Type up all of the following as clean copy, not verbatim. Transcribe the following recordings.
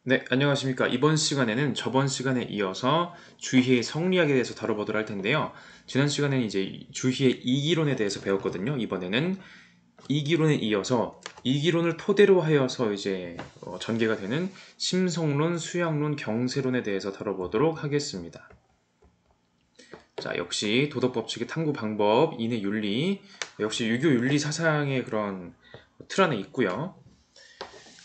네, 안녕하십니까. 이번 시간에는 저번 시간에 이어서 주희의 성리학에 대해서 다뤄보도록 할 텐데요. 지난 시간에는 이제 주희의 이기론에 대해서 배웠거든요. 이번에는 이기론에 이어서 이기론을 토대로 하여서 이제 전개가 되는 심성론, 수양론, 경세론에 대해서 다뤄보도록 하겠습니다. 자, 역시 도덕법칙의 탐구 방법, 인의 윤리, 역시 유교 윤리 사상의 그런 틀 안에 있고요.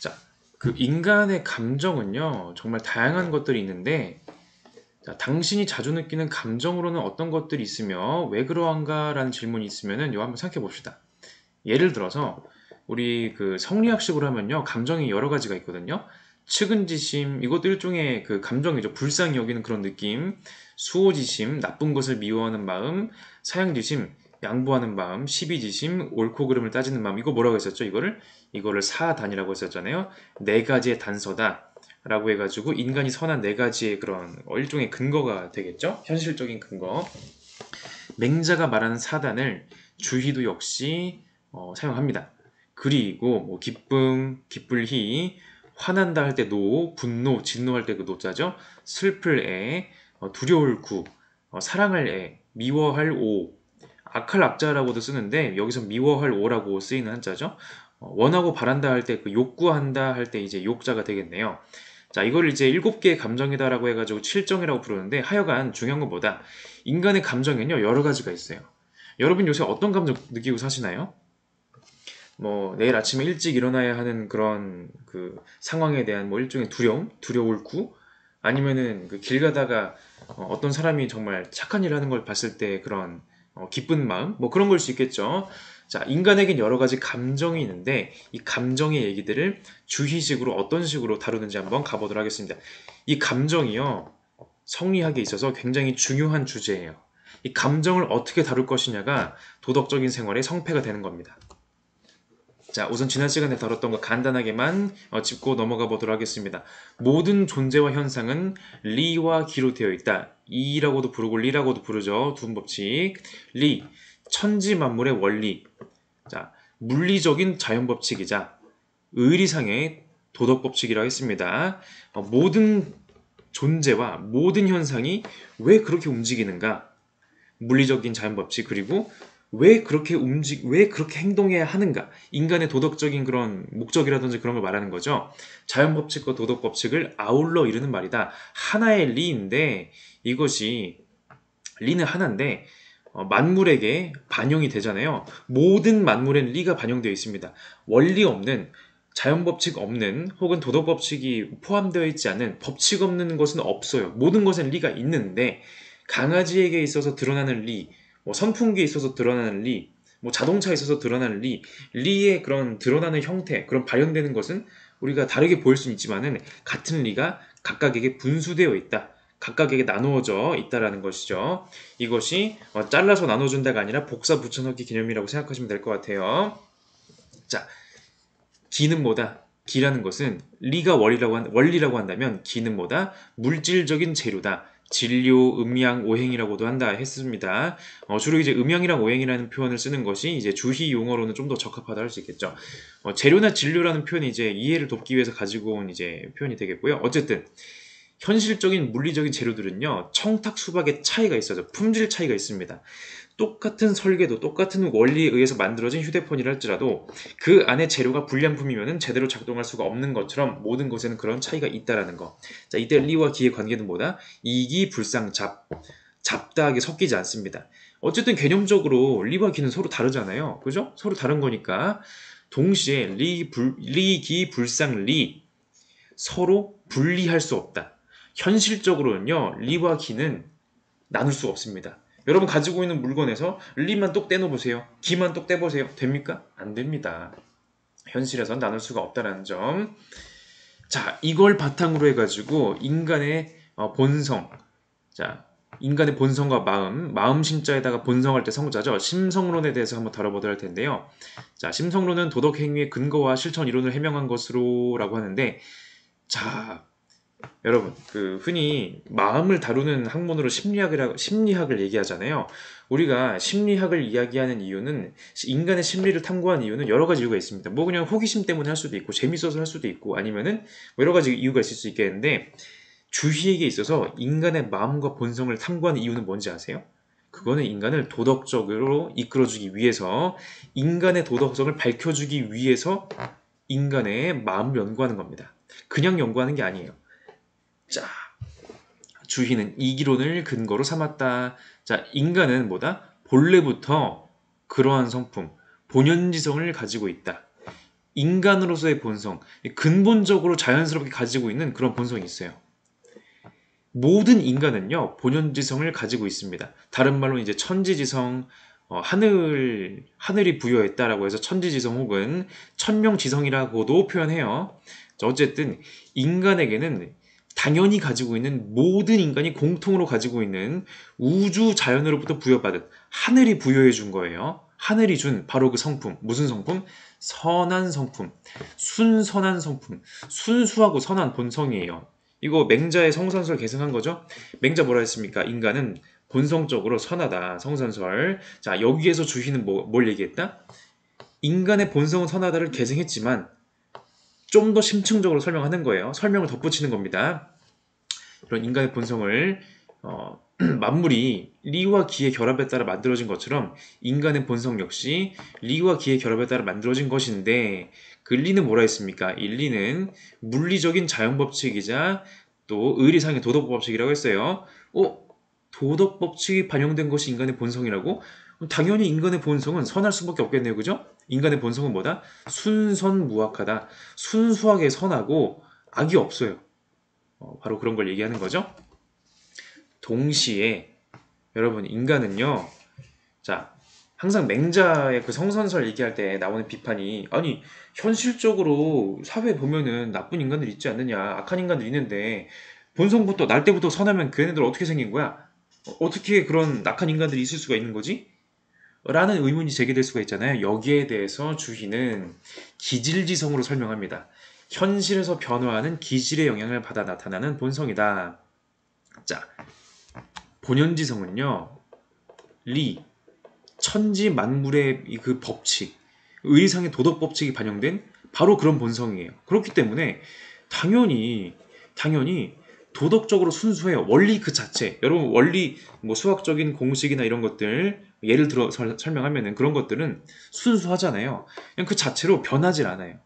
자, 그 인간의 감정은요, 정말 다양한 것들이 있는데, 자, 당신이 자주 느끼는 감정으로는 어떤 것들이 있으며, 왜 그러한가? 라는 질문이 있으면은, 이거 한번 생각해 봅시다. 예를 들어서, 우리 그 성리학식으로 하면요, 감정이 여러 가지가 있거든요. 측은지심, 이것도 일종의 그 감정이죠. 불쌍히 여기는 그런 느낌. 수호지심, 나쁜 것을 미워하는 마음. 사양지심, 양보하는 마음. 시비지심, 옳고 그름을 따지는 마음. 이거 뭐라고 했었죠? 이거를 사단이라고 했었잖아요. 네 가지의 단서다. 라고 해가지고 인간이 선한 네 가지의 그런 일종의 근거가 되겠죠? 현실적인 근거. 맹자가 말하는 사단을 주희도 역시 사용합니다. 그리고 뭐 기쁨, 기쁠희, 화난다 할 때 노, 분노, 진노할 때 그 노자죠. 슬플 애, 두려울 구, 사랑할 애, 미워할 오, 악할 악자라고도 쓰는데 여기서 미워할 오라고 쓰이는 한자죠. 원하고 바란다 할 때 그 욕구한다 할 때 이제 욕자가 되겠네요. 자, 이걸 이제 7개의 감정이다라고 해가지고 칠정이라고 부르는데 하여간 중요한 건 뭐다? 인간의 감정에는요, 여러 가지가 있어요. 여러분 요새 어떤 감정 느끼고 사시나요? 뭐, 내일 아침에 일찍 일어나야 하는 그런 그 상황에 대한 뭐 일종의 두려움? 두려울 구? 아니면은 그 길 가다가 어떤 사람이 정말 착한 일 하는 걸 봤을 때 그런 기쁜 마음? 뭐 그런 걸 수 있겠죠. 자, 인간에겐 여러 가지 감정이 있는데 이 감정의 얘기들을 주희식으로 어떤 식으로 다루는지 한번 가보도록 하겠습니다. 이 감정이요. 성리학에 있어서 굉장히 중요한 주제예요. 이 감정을 어떻게 다룰 것이냐가 도덕적인 생활의 성패가 되는 겁니다. 자, 우선 지난 시간에 다뤘던 거 간단하게만 짚고 넘어가 보도록 하겠습니다. 모든 존재와 현상은 리와 기로 되어 있다. 이라고도 부르고 리라고도 부르죠. 두 법칙. 리, 천지 만물의 원리. 자, 물리적인 자연 법칙이자 의리상의 도덕 법칙이라고 했습니다. 모든 존재와 모든 현상이 왜 그렇게 움직이는가? 물리적인 자연 법칙 그리고 왜 그렇게 행동해야 하는가? 인간의 도덕적인 그런 목적이라든지 그런 걸 말하는 거죠. 자연 법칙과 도덕 법칙을 아울러 이루는 말이다. 하나의 리인데 이것이 리는 하나인데 만물에게 반영이 되잖아요. 모든 만물엔 리가 반영되어 있습니다. 원리 없는 자연 법칙 없는 혹은 도덕 법칙이 포함되어 있지 않은 법칙 없는 것은 없어요. 모든 것엔 리가 있는데 강아지에게 있어서 드러나는 리, 뭐 선풍기에 있어서 드러나는 리, 뭐 자동차에 있어서 드러나는 리, 리의 그런 드러나는 형태, 그런 발현되는 것은 우리가 다르게 보일 수는 있지만은 같은 리가 각각에게 분수되어 있다. 각각에게 나누어져 있다라는 것이죠. 이것이 잘라서 나눠준다가 아니라 복사 붙여넣기 개념이라고 생각하시면 될 것 같아요. 자, 기는 뭐다? 기라는 것은 리가 원리라고 한다면 기는 뭐다? 물질적인 재료다. 진료, 음양, 오행이라고도 한다 했습니다. 주로 이제 음양이랑 오행이라는 표현을 쓰는 것이 이제 주희 용어로는 좀 더 적합하다 할 수 있겠죠. 재료나 진료라는 표현이 이제 이해를 돕기 위해서 가지고 온 이제 표현이 되겠고요. 어쨌든 현실적인 물리적인 재료들은요, 청탁 수박의 차이가 있어요. 품질 차이가 있습니다. 똑같은 설계도, 똑같은 원리에 의해서 만들어진 휴대폰이라 할지라도 그 안에 재료가 불량품이면 제대로 작동할 수가 없는 것처럼 모든 것에는 그런 차이가 있다라는 거. 자, 이때 리와 기의 관계는 뭐다? 이기불상잡. 잡다하게 섞이지 않습니다. 어쨌든 개념적으로 리와 기는 서로 다르잖아요. 그죠? 서로 다른 거니까. 동시에 리기불상리 서로 분리할 수 없다. 현실적으로는요, 리와 기는 나눌 수가 없습니다. 여러분 가지고 있는 물건에서 리만 똑 떼놓으세요. 기만 똑 떼보세요. 됩니까? 안 됩니다. 현실에선 나눌 수가 없다는 점. 자, 이걸 바탕으로 해가지고 인간의 본성. 자, 인간의 본성과 마음 신자에다가 본성할 때 성자죠. 심성론에 대해서 한번 다뤄보도록 할 텐데요. 자, 심성론은 도덕 행위의 근거와 실천 이론을 해명한 것으로라고 하는데, 자, 여러분, 흔히 마음을 다루는 학문으로 심리학을 얘기하잖아요. 우리가 심리학을 이야기하는 이유는 인간의 심리를 탐구하는 이유는 여러 가지 이유가 있습니다. 뭐 그냥 호기심 때문에 할 수도 있고 재밌어서 할 수도 있고 아니면은 뭐 여러 가지 이유가 있을 수 있겠는데 주희에게 있어서 인간의 마음과 본성을 탐구하는 이유는 뭔지 아세요? 그거는 인간을 도덕적으로 이끌어주기 위해서 인간의 도덕성을 밝혀주기 위해서 인간의 마음을 연구하는 겁니다. 그냥 연구하는 게 아니에요. 자, 주희는 이기론을 근거로 삼았다. 자, 인간은 뭐다? 본래부터 그러한 성품, 본연지성을 가지고 있다. 인간으로서의 본성, 근본적으로 자연스럽게 가지고 있는 그런 본성이 있어요. 모든 인간은요, 본연지성을 가지고 있습니다. 다른 말로 이제 천지지성, 하늘이 부여했다라고 해서 천지지성 혹은 천명지성이라고도 표현해요. 어쨌든 인간에게는 당연히 가지고 있는 모든 인간이 공통으로 가지고 있는 우주 자연으로부터 부여받은 하늘이 부여해 준 거예요. 하늘이 준 바로 그 성품. 무슨 성품? 선한 성품. 순선한 성품. 순수하고 선한 본성이에요. 이거 맹자의 성선설 계승한 거죠? 맹자 뭐라 했습니까? 인간은 본성적으로 선하다. 성선설. 자, 여기에서 주희는 뭘 얘기했다? 인간의 본성은 선하다를 계승했지만 좀 더 심층적으로 설명하는 거예요. 설명을 덧붙이는 겁니다. 이런 인간의 본성을 만물이 리와 기의 결합에 따라 만들어진 것처럼 인간의 본성 역시 리와 기의 결합에 따라 만들어진 것인데 그 리는 뭐라 했습니까? 이 리는 물리적인 자연법칙이자 또 의리상의 도덕법칙이라고 했어요. 도덕법칙이 반영된 것이 인간의 본성이라고? 그럼 당연히 인간의 본성은 선할 수밖에 없겠네요. 그죠? 인간의 본성은 뭐다? 순선무악하다. 순수하게 선하고 악이 없어요. 바로 그런 걸 얘기하는 거죠. 동시에 여러분 인간은요. 자, 항상 맹자의 그 성선설 얘기할 때 나오는 비판이 아니 현실적으로 사회에 보면은 나쁜 인간들 있지 않느냐 악한 인간들 있는데 본성부터 날 때부터 선하면 걔네들 어떻게 생긴 거야? 어떻게 그런 악한 인간들이 있을 수가 있는 거지? 라는 의문이 제기될 수가 있잖아요. 여기에 대해서 주희는 기질지성으로 설명합니다. 현실에서 변화하는 기질의 영향을 받아 나타나는 본성이다. 자, 본연지성은요. 리, 천지 만물의 그 법칙, 의상의 도덕 법칙이 반영된 바로 그런 본성이에요. 그렇기 때문에 당연히 도덕적으로 순수해요. 원리 그 자체. 여러분 원리 뭐 수학적인 공식이나 이런 것들 예를 들어 설명하면은 그런 것들은 순수하잖아요. 그냥 그 자체로 변하질 않아요.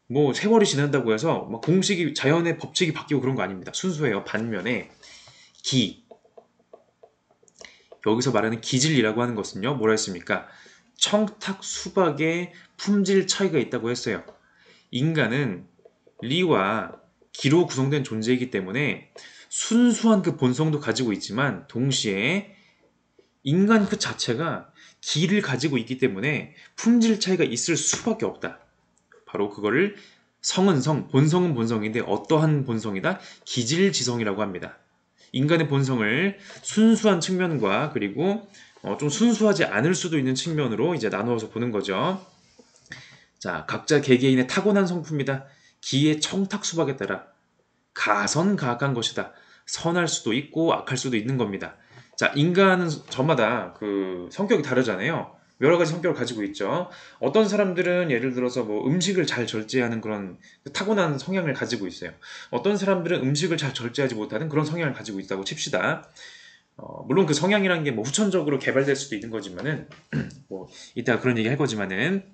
뭐 세월이 지난다고 해서 막 공식이 자연의 법칙이 바뀌고 그런 거 아닙니다. 순수해요. 반면에 기 여기서 말하는 기질이라고 하는 것은요. 뭐라 했습니까? 청탁 수박의 품질 차이가 있다고 했어요. 인간은 리와 기로 구성된 존재이기 때문에 순수한 그 본성도 가지고 있지만 동시에 인간 그 자체가 기를 가지고 있기 때문에 품질 차이가 있을 수밖에 없다. 바로 그거를 성은 성, 본성은 본성인데 어떠한 본성이다? 기질지성이라고 합니다. 인간의 본성을 순수한 측면과 그리고 좀 순수하지 않을 수도 있는 측면으로 이제 나누어서 보는 거죠. 자, 각자 개개인의 타고난 성품이다. 기의 청탁 수박에 따라 가선가악한 것이다. 선할 수도 있고 악할 수도 있는 겁니다. 자, 인간은 저마다 그 성격이 다르잖아요. 여러 가지 성격을 가지고 있죠. 어떤 사람들은 예를 들어서 뭐 음식을 잘 절제하는 그런 타고난 성향을 가지고 있어요. 어떤 사람들은 음식을 잘 절제하지 못하는 그런 성향을 가지고 있다고 칩시다. 물론 그 성향이라는 게 뭐 후천적으로 개발될 수도 있는 거지만은 뭐 이따가 그런 얘기 할 거지만은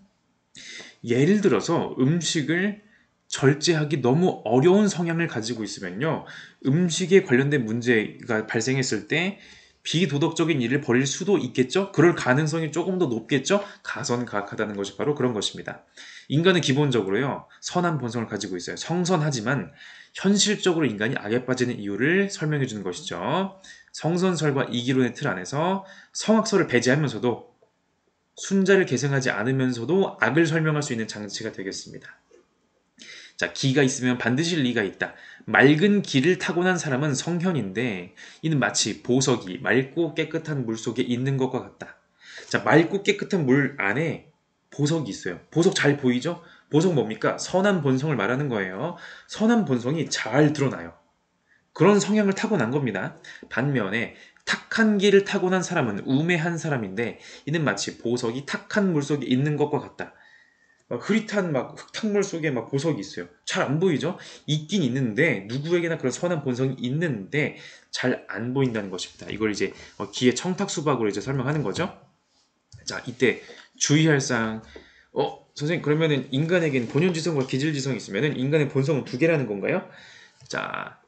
예를 들어서 음식을 절제하기 너무 어려운 성향을 가지고 있으면요. 음식에 관련된 문제가 발생했을 때 비도덕적인 일을 벌일 수도 있겠죠? 그럴 가능성이 조금 더 높겠죠? 가선가악하다는 것이 바로 그런 것입니다. 인간은 기본적으로요. 선한 본성을 가지고 있어요. 성선하지만 현실적으로 인간이 악에 빠지는 이유를 설명해 주는 것이죠. 성선설과 이기론의 틀 안에서 성악설을 배제하면서도 순자를 계승하지 않으면서도 악을 설명할 수 있는 장치가 되겠습니다. 자, 기가 있으면 반드시 리가 있다. 맑은 기를 타고난 사람은 성현인데 이는 마치 보석이 맑고 깨끗한 물 속에 있는 것과 같다. 자, 맑고 깨끗한 물 안에 보석이 있어요. 보석 잘 보이죠? 보석 뭡니까? 선한 본성을 말하는 거예요. 선한 본성이 잘 드러나요. 그런 성향을 타고난 겁니다. 반면에 탁한 길을 타고난 사람은 우매한 사람인데 이는 마치 보석이 탁한 물속에 있는 것과 같다. 막 흐릿한 막 흙탕물 속에 막 보석이 있어요. 잘 안 보이죠? 있긴 있는데 누구에게나 그런 선한 본성이 있는데 잘 안 보인다는 것입니다. 이걸 이제 기의 청탁수박으로 이제 설명하는 거죠. 자, 이때 주의할 사항. 선생님 그러면은 인간에겐 본연지성과 기질지성이 있으면은 인간의 본성은 두 개라는 건가요? 자,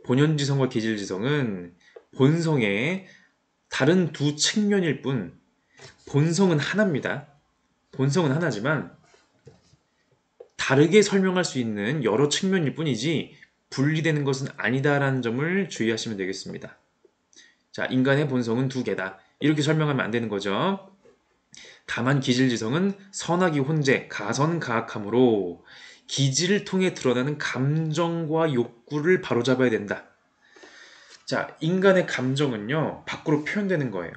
본연지성과 기질지성은 본성의 다른 두 측면일 뿐 본성은 하나입니다. 본성은 하나지만 다르게 설명할 수 있는 여러 측면일 뿐이지 분리되는 것은 아니다라는 점을 주의하시면 되겠습니다. 자, 인간의 본성은 두 개다. 이렇게 설명하면 안 되는 거죠. 다만 기질지성은 선악이 혼재, 가선가악하므로 기질을 통해 드러나는 감정과 욕구를 바로잡아야 된다. 자, 인간의 감정은요, 밖으로 표현되는 거예요.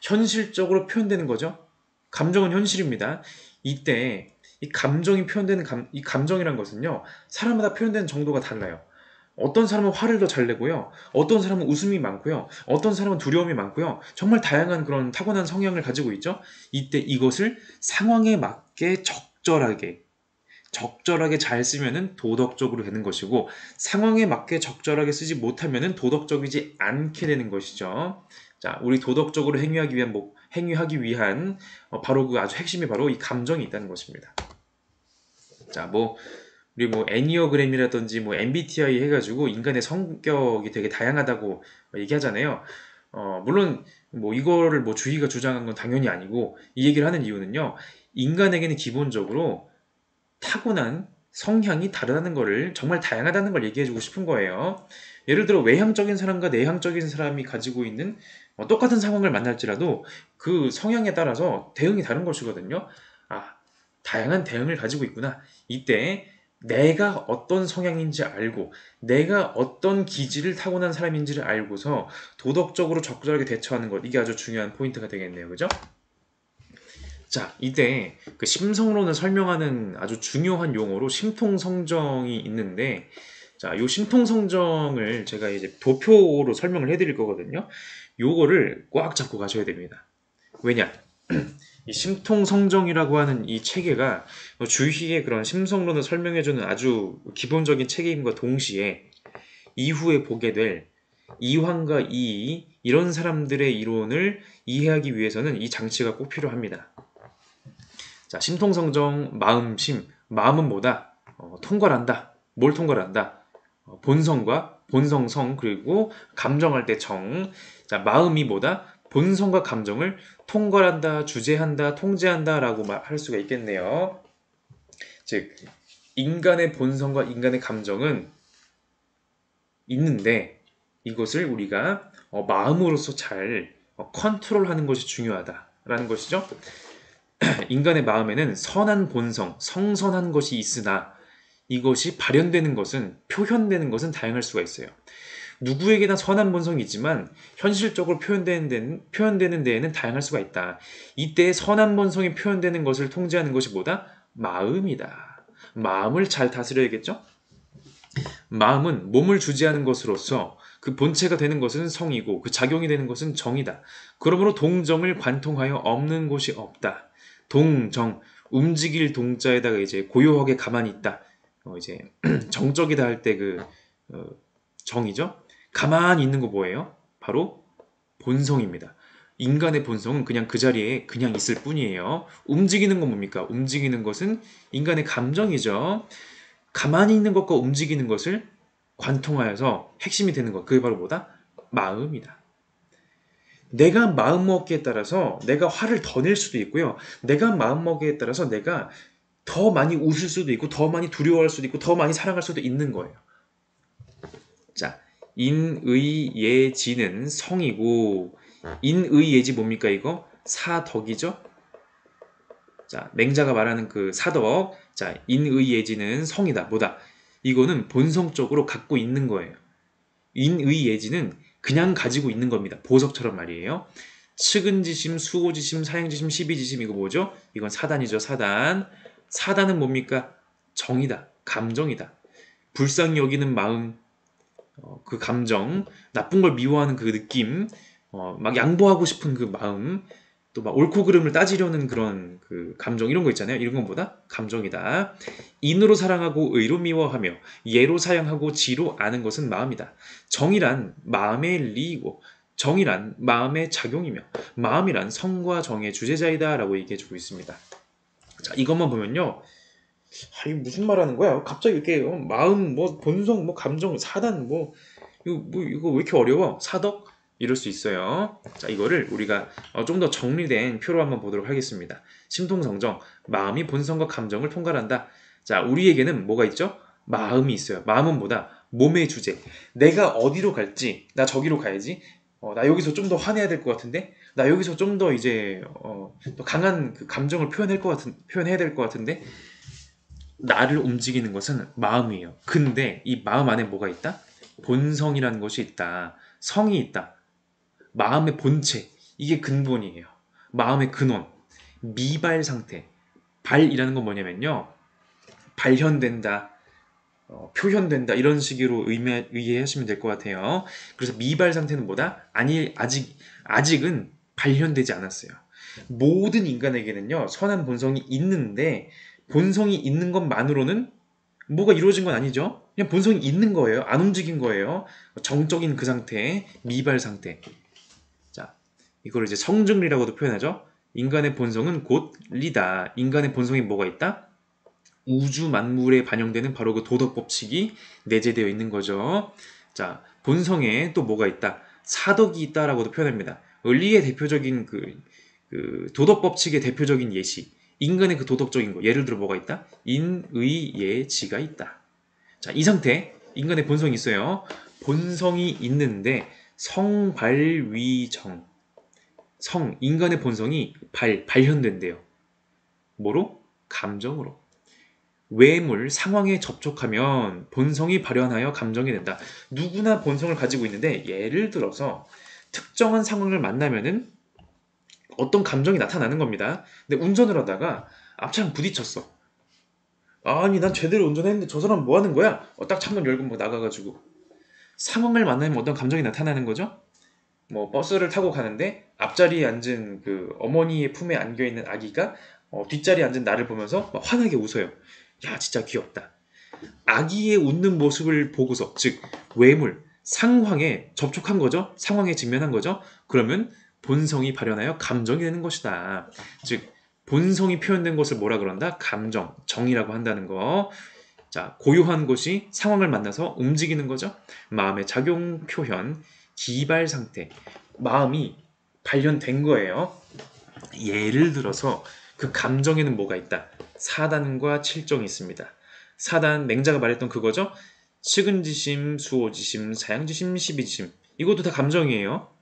현실적으로 표현되는 거죠. 감정은 현실입니다. 이때 이 감정이 표현되는 이 감정이란 것은요, 사람마다 표현되는 정도가 달라요. 어떤 사람은 화를 더 잘 내고요. 어떤 사람은 웃음이 많고요. 어떤 사람은 두려움이 많고요. 정말 다양한 그런 타고난 성향을 가지고 있죠. 이때 이것을 상황에 맞게 적절하게 잘 쓰면은 도덕적으로 되는 것이고 상황에 맞게 적절하게 쓰지 못하면은 도덕적이지 않게 되는 것이죠. 자, 우리 도덕적으로 행위하기 위한 바로 그 아주 핵심이 바로 이 감정이 있다는 것입니다. 자, 우리 애니어그램이라든지 MBTI 해가지고 인간의 성격이 되게 다양하다고 얘기하잖아요. 물론 이거를 주희가 주장한 건 당연히 아니고 이 얘기를 하는 이유는요. 인간에게는 기본적으로 타고난 성향이 다르다는 거를 정말 다양하다는 걸 얘기해주고 싶은 거예요. 예를 들어 외향적인 사람과 내향적인 사람이 가지고 있는 똑같은 상황을 만날지라도 그 성향에 따라서 대응이 다른 것이거든요. 아, 다양한 대응을 가지고 있구나. 이때 내가 어떤 성향인지 알고 내가 어떤 기질을 타고난 사람인지를 알고서 도덕적으로 적절하게 대처하는 것, 이게 아주 중요한 포인트가 되겠네요. 그죠? 자, 이때 그 심성론을 설명하는 아주 중요한 용어로 심통성정이 있는데, 자, 요 심통성정을 제가 이제 도표로 설명을 해드릴 거거든요. 요거를 꽉 잡고 가셔야 됩니다. 왜냐? 이 심통성정이라고 하는 이 체계가 주희의 그런 심성론을 설명해주는 아주 기본적인 체계임과 동시에 이후에 보게 될 이황과 이의, 이런 사람들의 이론을 이해하기 위해서는 이 장치가 꼭 필요합니다. 자, 심통성정, 마음심. 마음은 뭐다? 통괄한다. 뭘 통괄한다? 본성과 본성성, 그리고 감정할 때 정. 자, 마음이 뭐다? 본성과 감정을 통괄한다, 주재한다, 통제한다 라고 할 수가 있겠네요. 즉, 인간의 본성과 인간의 감정은 있는데 이것을 우리가 마음으로서 잘 컨트롤하는 것이 중요하다라는 것이죠. 인간의 마음에는 선한 본성, 성선한 것이 있으나 이것이 발현되는 것은, 표현되는 것은 다양할 수가 있어요. 누구에게나 선한 본성이 있지만 현실적으로 표현되는 데에는 다양할 수가 있다. 이때 선한 본성이 표현되는 것을 통제하는 것이 뭐다? 마음이다. 마음을 잘 다스려야겠죠? 마음은 몸을 주재하는 것으로서 그 본체가 되는 것은 성이고 그 작용이 되는 것은 정이다. 그러므로 동정을 관통하여 없는 곳이 없다. 동정, 움직일 동자에다가 이제 고요하게 가만히 있다. 이제 정적이다 할 때 정이죠. 가만히 있는 거 뭐예요? 바로 본성입니다. 인간의 본성은 그냥 그 자리에 그냥 있을 뿐이에요. 움직이는 건 뭡니까? 움직이는 것은 인간의 감정이죠. 가만히 있는 것과 움직이는 것을 관통하여서 핵심이 되는 것, 그게 바로 뭐다? 마음이다. 내가 마음먹기에 따라서 내가 화를 더 낼 수도 있고요. 내가 마음먹기에 따라서 내가 더 많이 웃을 수도 있고 더 많이 두려워할 수도 있고 더 많이 사랑할 수도 있는 거예요. 자, 인의예지는 성이고, 인의예지 뭡니까 이거? 사덕이죠? 자, 맹자가 말하는 그 사덕. 자, 인의예지는 성이다. 뭐다? 이거는 본성적으로 갖고 있는 거예요. 인의예지는 그냥 가지고 있는 겁니다. 보석처럼 말이에요. 측은지심, 수호지심, 사행지심, 시비지심, 이거 뭐죠? 이건 사단이죠, 사단. 사단은 뭡니까? 정이다. 감정이다. 불쌍히 여기는 마음, 그 감정, 나쁜 걸 미워하는 그 느낌, 막 양보하고 싶은 그 마음, 또 막 옳고 그름을 따지려는 그런 그 감정 이런 거 있잖아요. 이런 것보다 감정이다. 인으로 사랑하고 의로 미워하며 예로 사양하고 지로 아는 것은 마음이다. 정이란 마음의 리이고 정이란 마음의 작용이며 마음이란 성과 정의 주제자이다 라고 얘기해주고 있습니다. 자, 이것만 보면요. 아, 이거 무슨 말 하는 거야? 갑자기 이렇게 마음, 뭐 본성, 뭐 감정, 사단, 이거 왜 이렇게 어려워? 사덕? 이럴 수 있어요. 자, 이거를 우리가 좀 더 정리된 표로 한번 보도록 하겠습니다. 심통정정, 마음이 본성과 감정을 통괄한다. 자, 우리에게는 뭐가 있죠? 마음이 있어요. 마음은 뭐다? 몸의 주제. 내가 어디로 갈지, 나 저기로 가야지. 나 여기서 좀 더 화내야 될 것 같은데, 나 여기서 좀 더 이제 더 강한 그 감정을 표현해야 될 것 같은데, 나를 움직이는 것은 마음이에요. 근데 이 마음 안에 뭐가 있다? 본성이라는 것이 있다. 성이 있다. 마음의 본체. 이게 근본이에요. 마음의 근원. 미발 상태. 발이라는 건 뭐냐면요. 발현된다. 표현된다. 이런 식으로 의해하시면 될 것 같아요. 그래서 미발 상태는 뭐다? 아직은 발현되지 않았어요. 모든 인간에게는요, 선한 본성이 있는데, 본성이 있는 것만으로는 뭐가 이루어진 건 아니죠. 그냥 본성이 있는 거예요. 안 움직인 거예요. 정적인 그 상태, 미발 상태. 자, 이걸 이제 성증리라고도 표현하죠. 인간의 본성은 곧 리다. 인간의 본성이 뭐가 있다? 우주 만물에 반영되는 바로 그 도덕 법칙이 내재되어 있는 거죠. 자, 본성에 또 뭐가 있다? 사덕이 있다라고도 표현합니다. 의리의 대표적인 그 도덕 법칙의 대표적인 예시. 인간의 그 도덕적인 거. 예를 들어 뭐가 있다? 인의예지가 있다. 자, 이 상태. 인간의 본성이 있어요. 본성이 있는데 성발위정. 인간의 본성이 발현된대요. 뭐로? 감정으로. 외물, 상황에 접촉하면 본성이 발현하여 감정이 된다. 누구나 본성을 가지고 있는데 예를 들어서 특정한 상황을 만나면은 어떤 감정이 나타나는 겁니다. 근데 운전을 하다가 앞차랑 부딪혔어. 아니 난 제대로 운전했는데 저 사람 뭐 하는 거야? 딱 창문 열고 뭐 나가가지고 상황을 만나면 어떤 감정이 나타나는 거죠? 뭐 버스를 타고 가는데 앞자리에 앉은 그 어머니의 품에 안겨 있는 아기가 뒷자리에 앉은 나를 보면서 막 환하게 웃어요. 야 진짜 귀엽다. 아기의 웃는 모습을 보고서 즉 외물 상황에 접촉한 거죠. 상황에 직면한 거죠. 그러면 본성이 발현하여 감정이 되는 것이다. 즉 본성이 표현된 것을 뭐라 그런다? 감정, 정이라고 한다는 거. 자, 고요한 것이 상황을 만나서 움직이는 거죠. 마음의 작용 표현, 기발 상태. 마음이 발현된 거예요. 예를 들어서 그 감정에는 뭐가 있다? 사단과 칠정이 있습니다. 사단, 맹자가 말했던 그거죠? 식은지심, 수오지심, 사양지심, 십이지심. 이것도 다 감정이에요.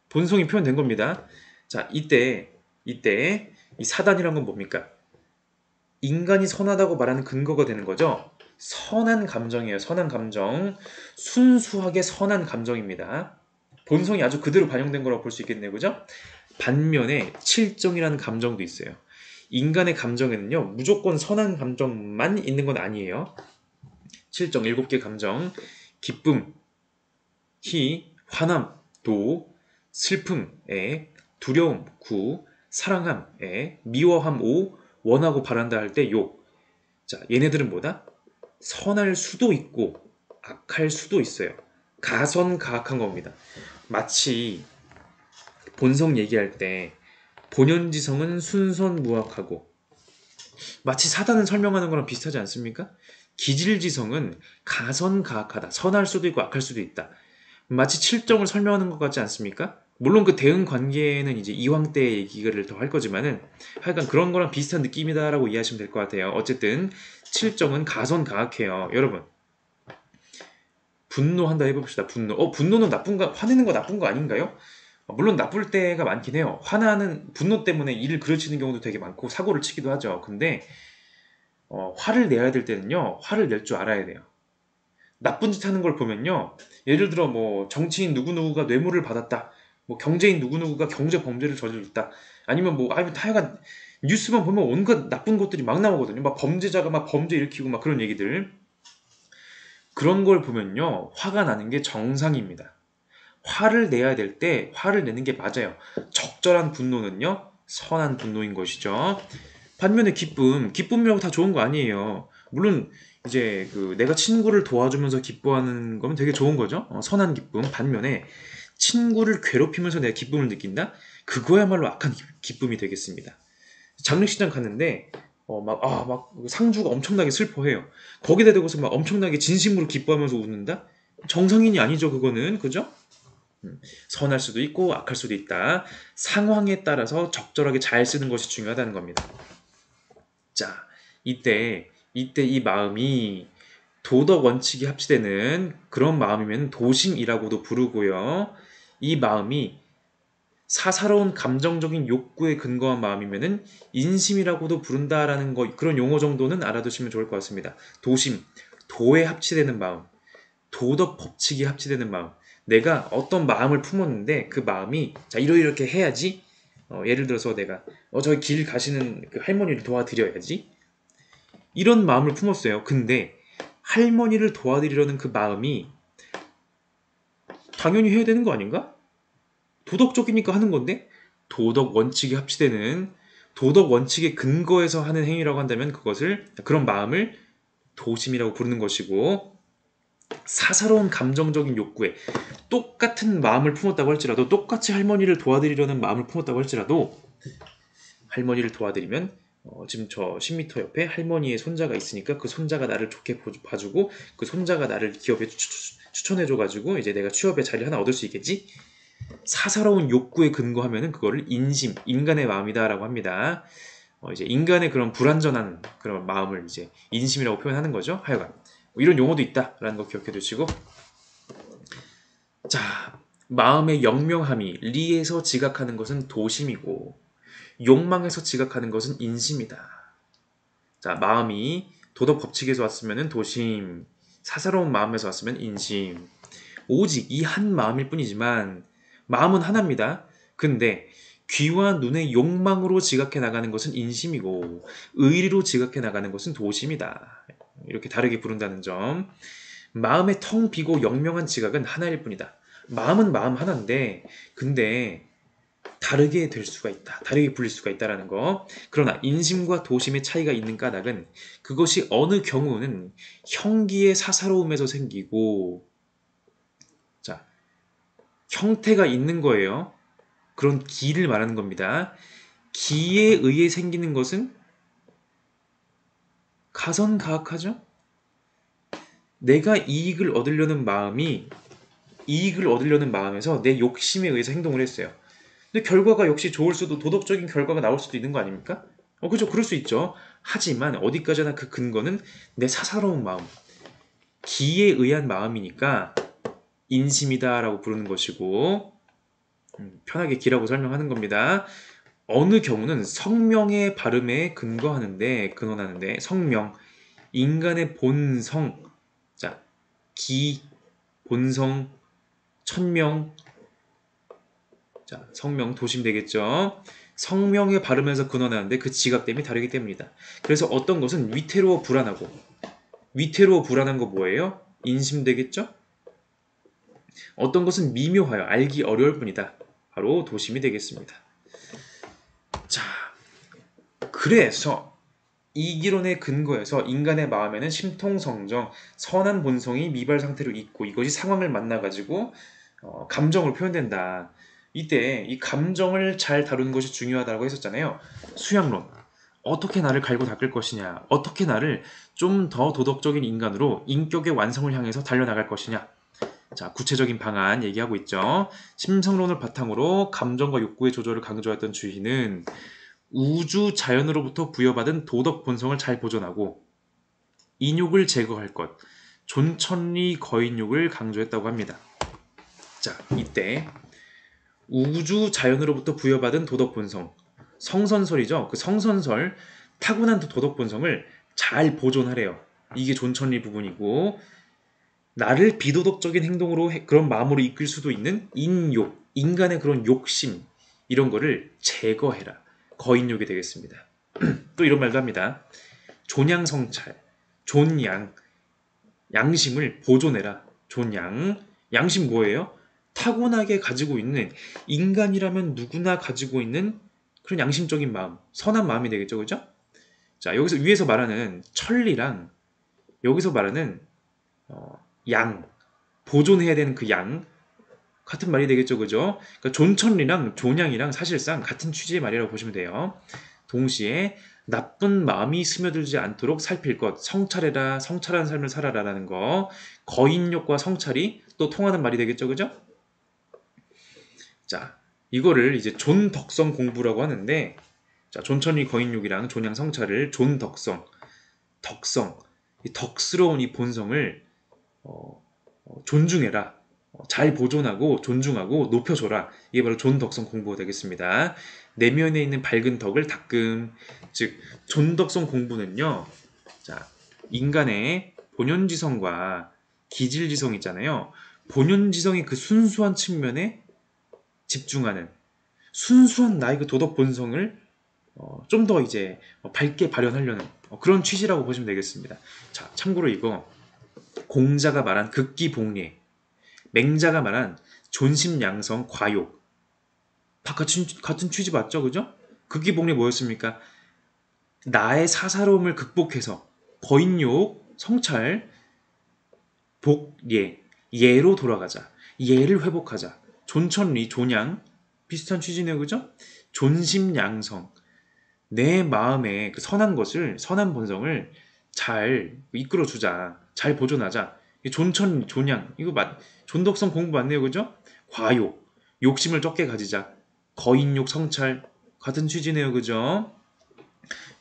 본성이 표현된 겁니다. 자, 이때 이 사단이란 건 뭡니까? 인간이 선하다고 말하는 근거가 되는 거죠. 선한 감정이에요. 선한 감정. 순수하게 선한 감정입니다. 본성이 아주 그대로 반영된 거라고 볼 수 있겠네요. 그죠? 반면에 칠정이라는 감정도 있어요. 인간의 감정에는요, 무조건 선한 감정만 있는 건 아니에요. 칠정, 7개 감정. 기쁨, 희, 화남, 도, 슬픔, 애, 두려움, 구, 사랑함, 애, 미워함, 오, 원하고 바란다 할 때 요. 자, 얘네들은 뭐다? 선할 수도 있고 악할 수도 있어요. 가선가악한 겁니다. 마치 본성 얘기할 때 본연지성은 순선무악하고 마치 사단을 설명하는 거랑 비슷하지 않습니까? 기질지성은 가선가악하다. 선할 수도 있고 악할 수도 있다. 마치 칠정을 설명하는 것 같지 않습니까? 물론 그 대응 관계는 이제 이황 때 얘기를 더 할 거지만은 하여간 그런 거랑 비슷한 느낌이다라고 이해하시면 될 것 같아요. 어쨌든 칠정은 가선가악해요. 여러분 분노한다 해봅시다. 분노는 화내는 거 나쁜 거 아닌가요? 물론 나쁠 때가 많긴 해요. 분노 때문에 일을 그르치는 경우도 되게 많고 사고를 치기도 하죠. 근데 화를 내야 될 때는요, 화를 낼 줄 알아야 돼요. 나쁜 짓 하는 걸 보면요, 예를 들어 뭐 정치인 누구누구가 뇌물을 받았다, 뭐 경제인 누구누구가 경제 범죄를 저질렀다, 아니면 하여간 뉴스만 보면 온갖 나쁜 것들이 막 나오거든요. 막 범죄자가 막 범죄 일으키고 막 그런 얘기들. 그런 걸 보면요. 화가 나는 게 정상입니다. 화를 내야 될 때 화를 내는 게 맞아요. 적절한 분노는요. 선한 분노인 것이죠. 반면에 기쁨이라고 다 좋은 거 아니에요. 물론 이제 내가 친구를 도와주면서 기뻐하는 거면 되게 좋은 거죠. 선한 기쁨. 반면에 친구를 괴롭히면서 내가 기쁨을 느낀다? 그거야말로 악한 기쁨이 되겠습니다. 장례식장 갔는데 막 상주가 엄청나게 슬퍼해요. 거기다 대고서 막 엄청나게 진심으로 기뻐하면서 웃는다? 정상인이 아니죠, 그거는. 그죠? 선할 수도 있고 악할 수도 있다. 상황에 따라서 적절하게 잘 쓰는 것이 중요하다는 겁니다. 자, 이때 이 마음이 도덕 원칙이 합치되는 그런 마음이면 도심이라고도 부르고요. 이 마음이 사사로운 감정적인 욕구에 근거한 마음이면은 인심이라고도 부른다라는 거, 그런 용어 정도는 알아두시면 좋을 것 같습니다. 도심, 도에 합치되는 마음, 도덕 법칙이 합치되는 마음. 내가 어떤 마음을 품었는데 그 마음이 자 이렇게 해야지. 예를 들어서 내가 저기 길 가시는 그 할머니를 도와드려야지. 이런 마음을 품었어요. 근데 할머니를 도와드리려는 그 마음이 당연히 해야 되는 거 아닌가? 도덕적이니까 하는 건데 도덕 원칙이 합치되는 도덕 원칙의 근거에서 하는 행위라고 한다면 그런 마음을 도심이라고 부르는 것이고 사사로운 감정적인 욕구에 똑같은 마음을 품었다고 할지라도 똑같이 할머니를 도와드리려는 마음을 품었다고 할지라도 할머니를 도와드리면 지금 저 10m 옆에 할머니의 손자가 있으니까 그 손자가 나를 좋게 봐주고 그 손자가 나를 기업에 추천해줘가지고 이제 내가 취업에 자리 하나 얻을 수 있겠지? 사사로운 욕구에 근거하면은 그거를 인심, 인간의 마음이다라고 합니다. 이제 인간의 그런 불완전한 그런 마음을 이제 인심이라고 표현하는 거죠. 하여간 이런 용어도 있다라는 거 기억해 두시고 자 마음의 영명함이 리에서 지각하는 것은 도심이고 욕망에서 지각하는 것은 인심이다. 자 마음이 도덕 법칙에서 왔으면은 도심, 사사로운 마음에서 왔으면 인심. 오직 이 한 마음일 뿐이지만 마음은 하나입니다. 근데 귀와 눈의 욕망으로 지각해 나가는 것은 인심이고 의리로 지각해 나가는 것은 도심이다. 이렇게 다르게 부른다는 점. 마음의 텅 비고 영명한 지각은 하나일 뿐이다. 마음은 마음 하나인데 근데 다르게 될 수가 있다. 다르게 불릴 수가 있다라는 거. 그러나 인심과 도심의 차이가 있는 까닭은 그것이 어느 경우는 형기의 사사로움에서 생기고 자 형태가 있는 거예요. 그런 기를 말하는 겁니다. 기에 의해 생기는 것은 가선가학하죠? 내가 이익을 얻으려는 마음에서 내 욕심에 의해서 행동을 했어요. 근데 결과가 역시 좋을 수도 도덕적인 결과가 나올 수도 있는 거 아닙니까? 그죠. 그럴 수 있죠. 하지만 어디까지나 그 근거는 내 사사로운 마음, 기에 의한 마음이니까 인심이다라고 부르는 것이고 편하게 기라고 설명하는 겁니다. 어느 경우는 성명의 발음에 근원하는데 성명, 인간의 본성, 자, 기, 본성, 천명, 자, 성명 도심 되겠죠. 성명의 발음에서 근원하는데 그 지각됨이 다르기 때문이다. 그래서 어떤 것은 위태로워 불안한 거 뭐예요? 인심 되겠죠? 어떤 것은 미묘하여 알기 어려울 뿐이다. 바로 도심이 되겠습니다. 자, 그래서 이기론의 근거에서 인간의 마음에는 심통성정, 선한 본성이 미발 상태로 있고 이것이 상황을 만나가지고 감정으로 표현된다. 이때 이 감정을 잘 다루는 것이 중요하다고 했었잖아요. 수양론. 어떻게 나를 갈고 닦을 것이냐. 어떻게 나를 좀 더 도덕적인 인간으로 인격의 완성을 향해서 달려나갈 것이냐. 자, 구체적인 방안 얘기하고 있죠. 심성론을 바탕으로 감정과 욕구의 조절을 강조했던 주희는 우주 자연으로부터 부여받은 도덕 본성을 잘 보존하고 인욕을 제거할 것, 존천리 거인욕을 강조했다고 합니다. 자, 이때 우주 자연으로부터 부여받은 도덕 본성, 성선설이죠. 그 성선설, 타고난 도덕 본성을 잘 보존하래요. 이게 존천리 부분이고 나를 비도덕적인 행동으로 그런 마음으로 이끌 수도 있는 인욕, 인간의 그런 욕심 이런 거를 제거해라. 거인욕이 되겠습니다. 또 이런 말도 합니다. 존양성찰, 존양, 양심을 보존해라. 존양. 양심 뭐예요? 타고나게 가지고 있는, 인간이라면 누구나 가지고 있는 그런 양심적인 마음, 선한 마음이 되겠죠, 그죠? 자, 여기서 위에서 말하는 천리랑 여기서 말하는 양, 보존해야 되는 그 양, 같은 말이 되겠죠, 그죠? 그러니까 존천리랑 존양이랑 사실상 같은 취지의 말이라고 보시면 돼요. 동시에 나쁜 마음이 스며들지 않도록 살필 것, 성찰해라, 성찰한 삶을 살아라라는 거, 거인욕과 성찰이 또 통하는 말이 되겠죠, 그죠? 자, 이거를 이제 존덕성 공부라고 하는데, 자, 존천리 거인욕이랑 존양 성찰을 존덕성, 덕성, 이 덕스러운 이 본성을 존중해라. 잘 보존하고 존중하고 높여줘라. 이게 바로 존덕성 공부가 되겠습니다. 내면에 있는 밝은 덕을 닦음. 즉 존덕성 공부는요. 자, 인간의 본연지성과 기질지성 있잖아요. 본연지성의 그 순수한 측면에 집중하는 순수한 나의 그 도덕 본성을 좀 더 이제 밝게 발현하려는 그런 취지라고 보시면 되겠습니다. 자, 참고로 이거 공자가 말한 극기복례, 맹자가 말한 존심양성 과욕 다 같은 취지 맞죠? 그죠? 극기복례 뭐였습니까? 나의 사사로움을 극복해서 거인욕, 성찰, 복예, 예로 돌아가자. 예를 회복하자. 존천리, 존양 비슷한 취지네요. 그죠? 존심양성 내 마음의 그 선한 것을 선한 본성을 잘 이끌어주자. 잘 보존하자. 존천, 존양 이거 존덕성 공부 맞네요. 그죠? 과욕 욕심을 적게 가지자. 거인욕, 성찰 같은 취지네요. 그죠?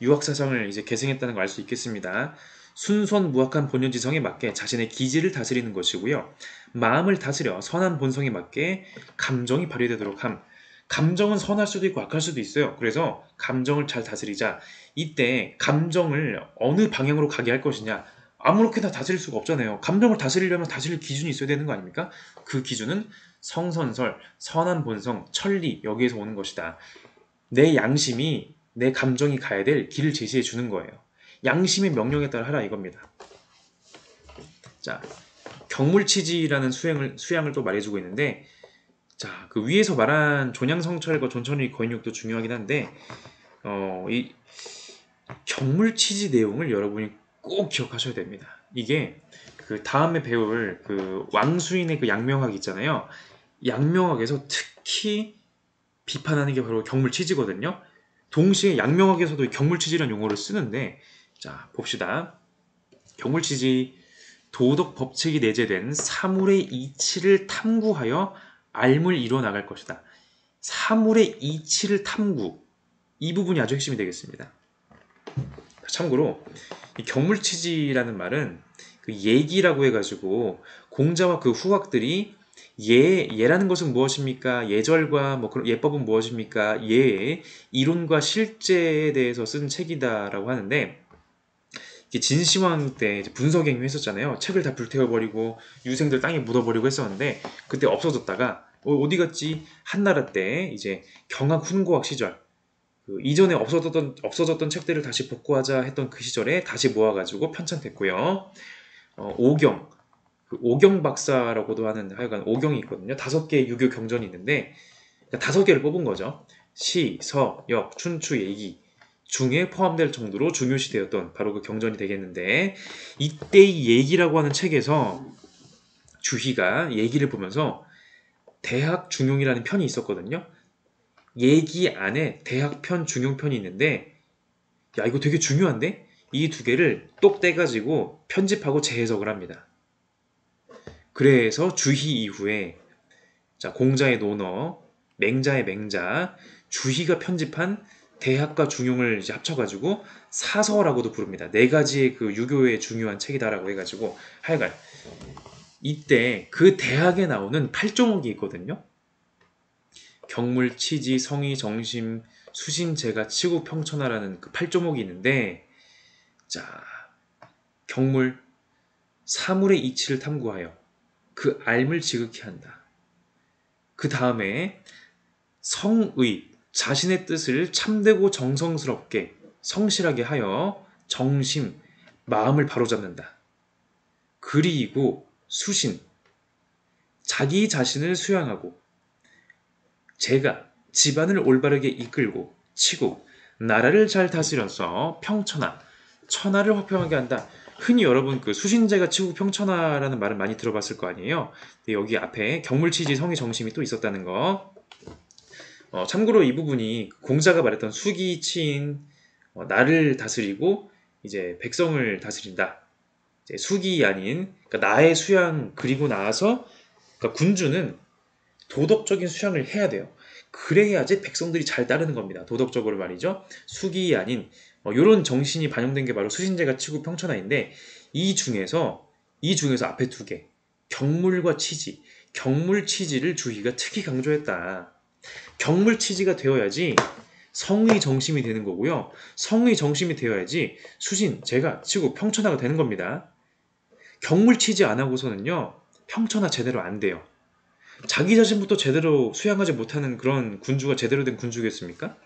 유학사상을 이제 계승했다는 걸 알 수 있겠습니다. 순수한 무학한 본연지성에 맞게 자신의 기질을 다스리는 것이고요. 마음을 다스려 선한 본성에 맞게 감정이 발휘되도록 함. 감정은 선할 수도 있고 악할 수도 있어요. 그래서 감정을 잘 다스리자. 이때 감정을 어느 방향으로 가게 할 것이냐. 아무렇게나 다스릴 수가 없잖아요. 감정을 다스리려면 다스릴 기준이 있어야 되는 거 아닙니까? 그 기준은 성선설, 선한 본성, 천리 여기에서 오는 것이다. 내 양심이 내 감정이 가야 될 길을 제시해 주는 거예요. 양심의 명령에 따라 하라 이겁니다. 자, 경물치지라는 수양을 또 말해주고 있는데, 자, 그 위에서 말한 존양성찰과 존천리 거인욕도 중요하긴 한데, 이 경물치지 내용을 여러분이 꼭 기억하셔야 됩니다. 이게 그 다음에 배울 그 왕수인의 그 양명학 있잖아요. 양명학에서 특히 비판하는 게 바로 경물치지거든요. 동시에 양명학에서도 경물치지라는 용어를 쓰는데, 자, 봅시다. 경물치지 도덕 법칙이 내재된 사물의 이치를 탐구하여 알물 이뤄 나갈 것이다. 사물의 이치를 탐구. 이 부분이 아주 핵심이 되겠습니다. 참고로 이 경물치지라는 말은 그 예기라고 해가지고 공자와 그 후학들이 예라는 것은 무엇입니까? 예절과 뭐 그런 예법은 무엇입니까? 예의 이론과 실제에 대해서 쓴 책이다라고 하는데, 진시황 때 분서갱유 했었잖아요. 책을 다 불태워버리고 유생들 땅에 묻어버리고 했었는데, 그때 없어졌다가 어디 갔지? 한나라 때 이제 경학 훈고학 시절, 그 이전에 없어졌던 책들을 다시 복구하자 했던 그 시절에 다시 모아가지고 편찬됐고요. 오경, 그 오경 박사라고도 하는 하여간 오경이 있거든요. 5개의 유교 경전이 있는데 5개를 뽑은 거죠. 시, 서, 역, 춘추, 예기 중에 포함될 정도로 중요시되었던 바로 그 경전이 되겠는데, 이때의 예기라고 하는 책에서 주희가 예기를 보면서 대학 중용이라는 편이 있었거든요. 예기 안에 대학편, 중용편이 있는데, 야 이거 되게 중요한데? 이 2개를 똑 떼가지고 편집하고 재해석을 합니다. 그래서 주희 이후에 자, 공자의 논어, 맹자의 맹자, 주희가 편집한 대학과 중용을 이제 합쳐가지고 사서라고도 부릅니다. 4가지의 그 유교의 중요한 책이다라고 해가지고 하여간 이때 그 대학에 나오는 8종목이 있거든요. 경물, 치지, 성의, 정심, 수신, 재가, 치구, 평천하라는 그 8조목이 있는데, 자, 경물, 사물의 이치를 탐구하여 그 알을 지극히 한다. 그 다음에 성의, 자신의 뜻을 참되고 정성스럽게 성실하게 하여 정심, 마음을 바로잡는다. 그리고 수신, 자기 자신을 수양하고 제가 집안을 올바르게 이끌고 치고 나라를 잘 다스려서 평천하, 천하를 화평하게 한다. 흔히 여러분 그 수신제가 치고 평천하라는 말을 많이 들어봤을 거 아니에요. 근데 여기 앞에 경물치지 성의 정심이 또 있었다는 거. 참고로 이 부분이 공자가 말했던 수기치인 나를 다스리고 이제 백성을 다스린다. 이제 수기 아닌 그러니까 나의 수양 그리고 나서 그러니까 군주는 도덕적인 수양을 해야 돼요. 그래야지 백성들이 잘 따르는 겁니다. 도덕적으로 말이죠. 수기 아닌 이런 정신이 반영된 게 바로 수신제가 치고 평천하인데 이 중에서 앞에 두 개, 경물과 치지, 경물치지를 주희가 특히 강조했다. 경물치지가 되어야지 성의 정심이 되는 거고요. 성의 정심이 되어야지 수신, 제가 치고 평천하가 되는 겁니다. 경물치지 안 하고서는요, 평천하 제대로 안 돼요. 자기 자신부터 제대로 수양하지 못하는 그런 군주가 제대로 된 군주겠습니까?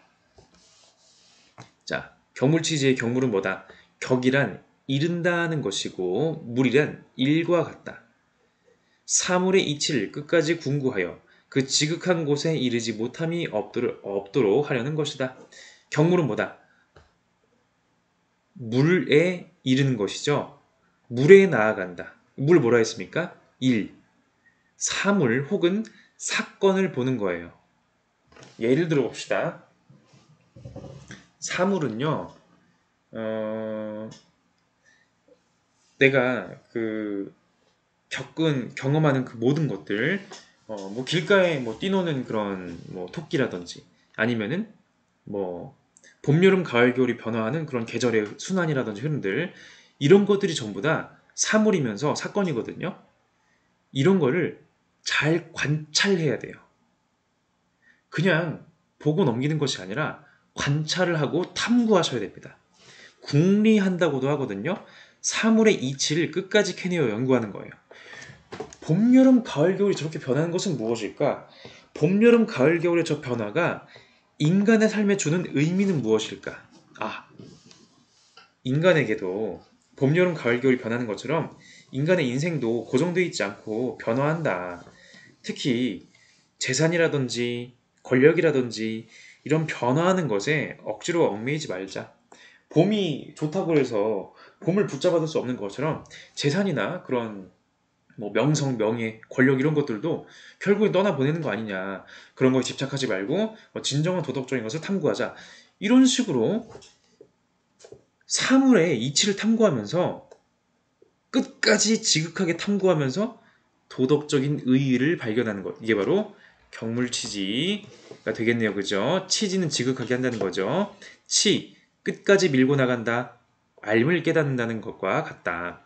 자, 경물치지의 경물은 뭐다? 격이란 이른다는 것이고 물이란 일과 같다. 사물의 이치를 끝까지 궁구하여 그 지극한 곳에 이르지 못함이 없도록 하려는 것이다. 경물은 뭐다? 물에 이르는 것이죠. 물에 나아간다. 물 뭐라 했습니까? 일. 사물 혹은 사건을 보는 거예요. 예를 들어 봅시다. 사물은요, 내가 경험하는 그 모든 것들, 뭐 길가에 뭐 뛰노는 그런 뭐 토끼라든지 아니면은 뭐 봄, 여름, 가을, 겨울이 변화하는 그런 계절의 순환이라든지 흐름들 이런 것들이 전부 다 사물이면서 사건이거든요. 이런 거를 잘 관찰해야 돼요. 그냥 보고 넘기는 것이 아니라 관찰을 하고 탐구하셔야 됩니다. 궁리한다고도 하거든요. 사물의 이치를 끝까지 캐내어 연구하는 거예요. 봄, 여름, 가을, 겨울이 저렇게 변하는 것은 무엇일까? 봄, 여름, 가을, 겨울의 저 변화가 인간의 삶에 주는 의미는 무엇일까? 인간에게도 봄, 여름, 가을, 겨울이 변하는 것처럼 인간의 인생도 고정되어 있지 않고 변화한다. 특히 재산이라든지 권력이라든지 이런 변화하는 것에 억지로 얽매이지 말자. 봄이 좋다고 해서 봄을 붙잡아둘 수 없는 것처럼 재산이나 그런 뭐 명성, 명예, 권력 이런 것들도 결국에 떠나보내는 거 아니냐. 그런 거에 집착하지 말고 진정한 도덕적인 것을 탐구하자. 이런 식으로 사물의 이치를 탐구하면서 끝까지 지극하게 탐구하면서 도덕적인 의의를 발견하는 것. 이게 바로 경물치지가 되겠네요. 그죠? 치지는 지극하게 한다는 거죠. 치, 끝까지 밀고 나간다. 알을 깨닫는다는 것과 같다.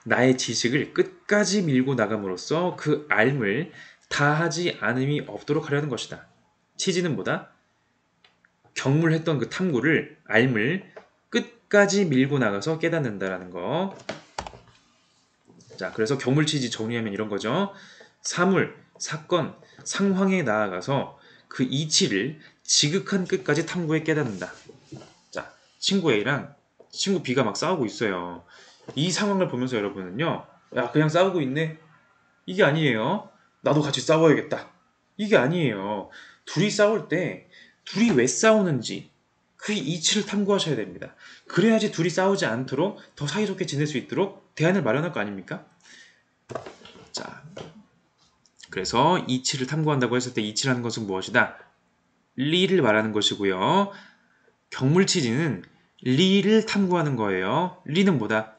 나의 지식을 끝까지 밀고 나감으로써 그 알을 다하지 않음이 없도록 하려는 것이다. 치지는 뭐다? 경물했던 그 탐구를 알을 끝까지 밀고 나가서 깨닫는다라는 거. 자, 그래서 경물치지 정리하면 이런 거죠. 사물, 사건, 상황에 나아가서 그 이치를 지극한 끝까지 탐구해 깨닫는다. 자, 친구 A랑 친구 B가 막 싸우고 있어요. 이 상황을 보면서 여러분은요, 야, 그냥 싸우고 있네? 이게 아니에요. 나도 같이 싸워야겠다. 이게 아니에요. 둘이 싸울 때 둘이 왜 싸우는지 그 이치를 탐구하셔야 됩니다. 그래야지 둘이 싸우지 않도록 더 사이좋게 지낼 수 있도록 대안을 마련할 거 아닙니까? 자, 그래서 이치를 탐구한다고 했을 때 이치라는 것은 무엇이다? 리를 말하는 것이고요. 경물치지는 리를 탐구하는 거예요. 리는 뭐다?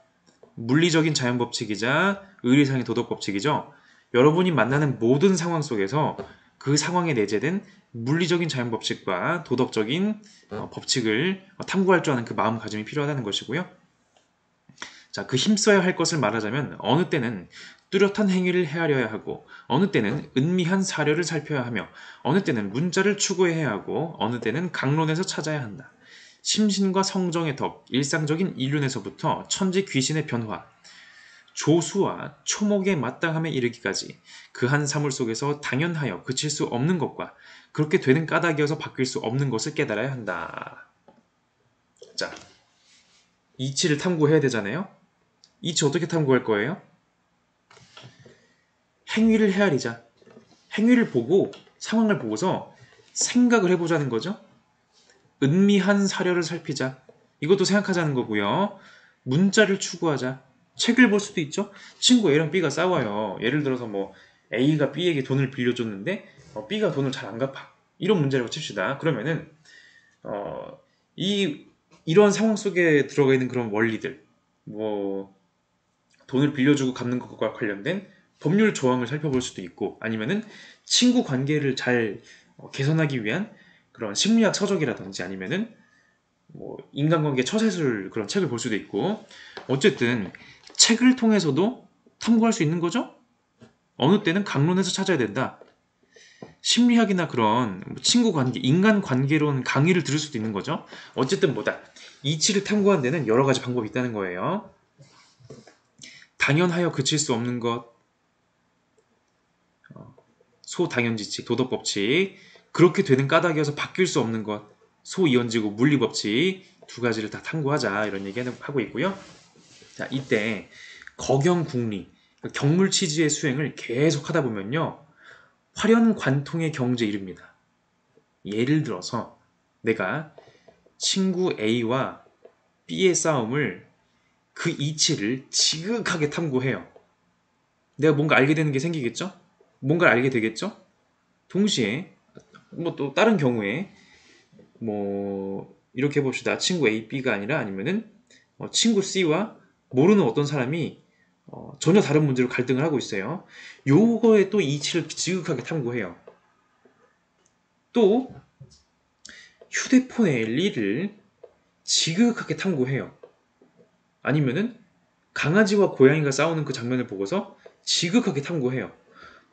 물리적인 자연법칙이자 의리상의 도덕법칙이죠. 여러분이 만나는 모든 상황 속에서 그 상황에 내재된 물리적인 자연법칙과 도덕적인 법칙을 탐구할 줄 아는 그 마음가짐이 필요하다는 것이고요. 자, 그 힘써야 할 것을 말하자면 어느 때는 뚜렷한 행위를 헤아려야 하고 어느 때는 은미한 사려를 살펴야 하며 어느 때는 문자를 추구해야 하고 어느 때는 강론에서 찾아야 한다. 심신과 성정의 덕, 일상적인 일륜에서부터 천지 귀신의 변화, 조수와 초목의 마땅함에 이르기까지 그 한 사물 속에서 당연하여 그칠 수 없는 것과 그렇게 되는 까닭이어서 바뀔 수 없는 것을 깨달아야 한다. 자, 이치를 탐구해야 되잖아요. 이치 어떻게 탐구할 거예요? 행위를 헤아리자. 행위를 보고 상황을 보고서 생각을 해보자는 거죠. 은미한 사려를 살피자. 이것도 생각하자는 거고요. 문자를 추구하자. 책을 볼 수도 있죠. 친구 A랑 B가 싸워요. 예를 들어서 뭐 A가 B에게 돈을 빌려줬는데 B가 돈을 잘 안 갚아. 이런 문제라고 칩시다. 그러면은 어, 이런 상황 속에 들어가 있는 그런 원리들, 뭐 돈을 빌려주고 갚는 것과 관련된 법률 조항을 살펴볼 수도 있고, 아니면은 친구 관계를 잘 개선하기 위한 그런 심리학 서적이라든지, 아니면은 뭐 인간관계 처세술 그런 책을 볼 수도 있고, 어쨌든 책을 통해서도 탐구할 수 있는 거죠. 어느 때는 강론에서 찾아야 된다. 심리학이나 그런 친구 관계, 인간 관계론 강의를 들을 수도 있는 거죠. 어쨌든 뭐다. 이치를 탐구하는 데는 여러 가지 방법이 있다는 거예요. 당연하여 그칠 수 없는 것, 소당연지칙, 도덕법칙, 그렇게 되는 까닭이어서 바뀔 수 없는 것, 소이연지고 물리법칙, 두 가지를 다 탐구하자, 이런 얘기 하고 있고요. 자, 이때 거경국리, 경물치지의 수행을 계속 하다 보면요, 활연관통의 경지에 이릅니다. 예를 들어서 내가 친구 A와 B의 싸움을, 그 이치를 지극하게 탐구해요. 내가 뭔가 알게 되는 게 생기겠죠? 뭔가를 알게 되겠죠? 동시에 뭐 또 다른 경우에 뭐 이렇게 해봅시다. 친구 A, B가 아니라, 아니면은 친구 C와 모르는 어떤 사람이 전혀 다른 문제로 갈등을 하고 있어요. 요거에 또 이치를 지극하게 탐구해요. 또 휴대폰의 리를 지극하게 탐구해요. 아니면은 강아지와 고양이가 싸우는 그 장면을 보고서 지극하게 탐구해요.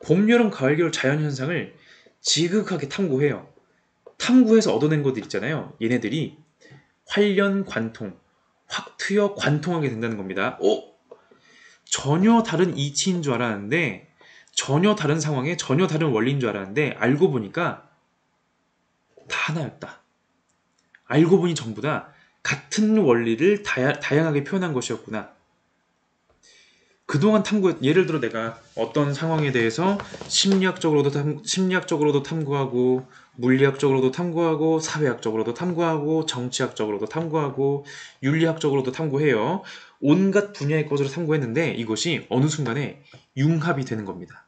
봄, 여름, 가을, 겨울 자연현상을 지극하게 탐구해요. 탐구해서 얻어낸 것들 있잖아요. 얘네들이 활연관통, 확 트여 관통하게 된다는 겁니다. 전혀 다른 이치인 줄 알았는데, 전혀 다른 상황에 전혀 다른 원리인 줄 알았는데, 알고 보니까 다 하나였다. 알고 보니 전부 다 같은 원리를 다양하게 표현한 것이었구나. 그동안 예를 들어 내가 어떤 상황에 대해서 심리학적으로도 탐구하고, 물리학적으로도 탐구하고, 사회학적으로도 탐구하고, 정치학적으로도 탐구하고, 윤리학적으로도 탐구해요. 온갖 분야의 것으로 탐구했는데 이것이 어느 순간에 융합이 되는 겁니다.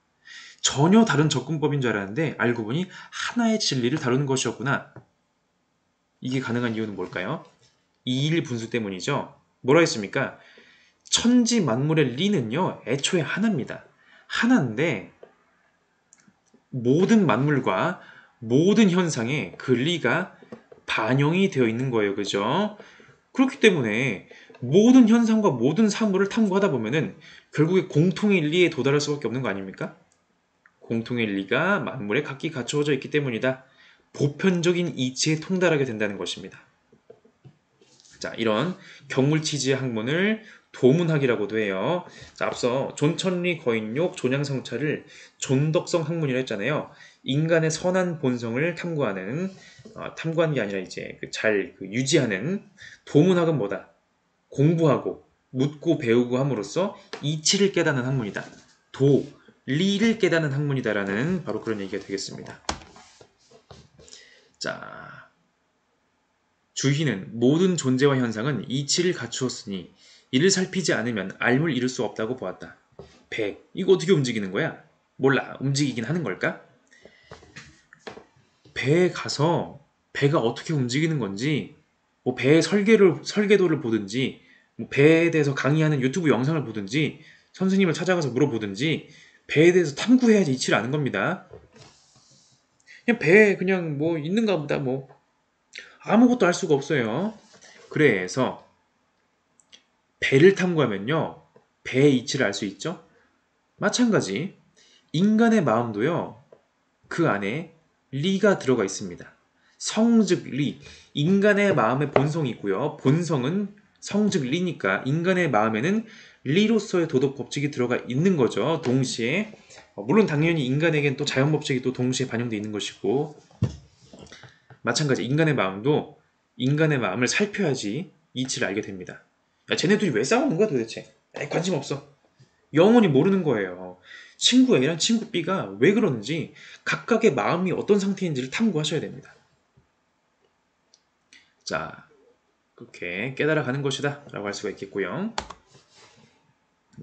전혀 다른 접근법인 줄 알았는데 알고 보니 하나의 진리를 다루는 것이었구나. 이게 가능한 이유는 뭘까요? 이일분수 때문이죠. 뭐라 했습니까? 천지 만물의 리는요, 애초에 하나입니다. 하나인데 모든 만물과 모든 현상에 그 리가 반영이 되어 있는 거예요. 그죠? 그렇기 때문에 모든 현상과 모든 사물을 탐구하다 보면은 결국에 공통의 리에 도달할 수밖에 없는 거 아닙니까? 공통의 리가 만물에 각기 갖추어져 있기 때문이다. 보편적인 이치에 통달하게 된다는 것입니다. 자, 이런 경물치지의 학문을 도문학이라고도 해요. 자, 앞서 존천리 거인욕 존양성찰을 존덕성 학문이라 했잖아요. 인간의 선한 본성을 탐구하는, 탐구하는 게 아니라 이제 잘 유지하는. 도문학은 뭐다? 공부하고 묻고 배우고 함으로써 이치를 깨닫는 학문이다. 리를 깨닫는 학문이다라는 바로 그런 얘기가 되겠습니다. 자, 주희는 모든 존재와 현상은 이치를 갖추었으니 이를 살피지 않으면 알물 이룰 수 없다고 보았다. 배, 이거 어떻게 움직이는 거야? 몰라, 움직이긴 하는 걸까? 배에 가서 배가 어떻게 움직이는 건지, 뭐 배의 설계도를 보든지, 뭐 배에 대해서 강의하는 유튜브 영상을 보든지, 선생님을 찾아가서 물어보든지, 배에 대해서 탐구해야지 이치를 아는 겁니다. 그냥 배에 그냥 뭐 있는가 보다, 뭐 아무것도 알 수가 없어요. 그래서 배를 탐구하면요, 배의 이치를 알 수 있죠. 마찬가지 인간의 마음도요, 그 안에 리가 들어가 있습니다. 성즉 리, 인간의 마음의 본성이 있고요. 본성은 성즉 리니까 인간의 마음에는 리로서의 도덕 법칙이 들어가 있는 거죠. 동시에 물론 당연히 인간에겐 또 자연 법칙이 또 동시에 반영되어 있는 것이고, 마찬가지 인간의 마음도 인간의 마음을 살펴야지 이치를 알게 됩니다. 야, 쟤네 둘이 왜 싸우는 거야 도대체? 에이, 관심 없어. 영원히 모르는 거예요. 친구 A랑 친구 B가 왜 그러는지 각각의 마음이 어떤 상태인지를 탐구하셔야 됩니다. 자, 그렇게 깨달아가는 것이다 라고 할 수가 있겠고요.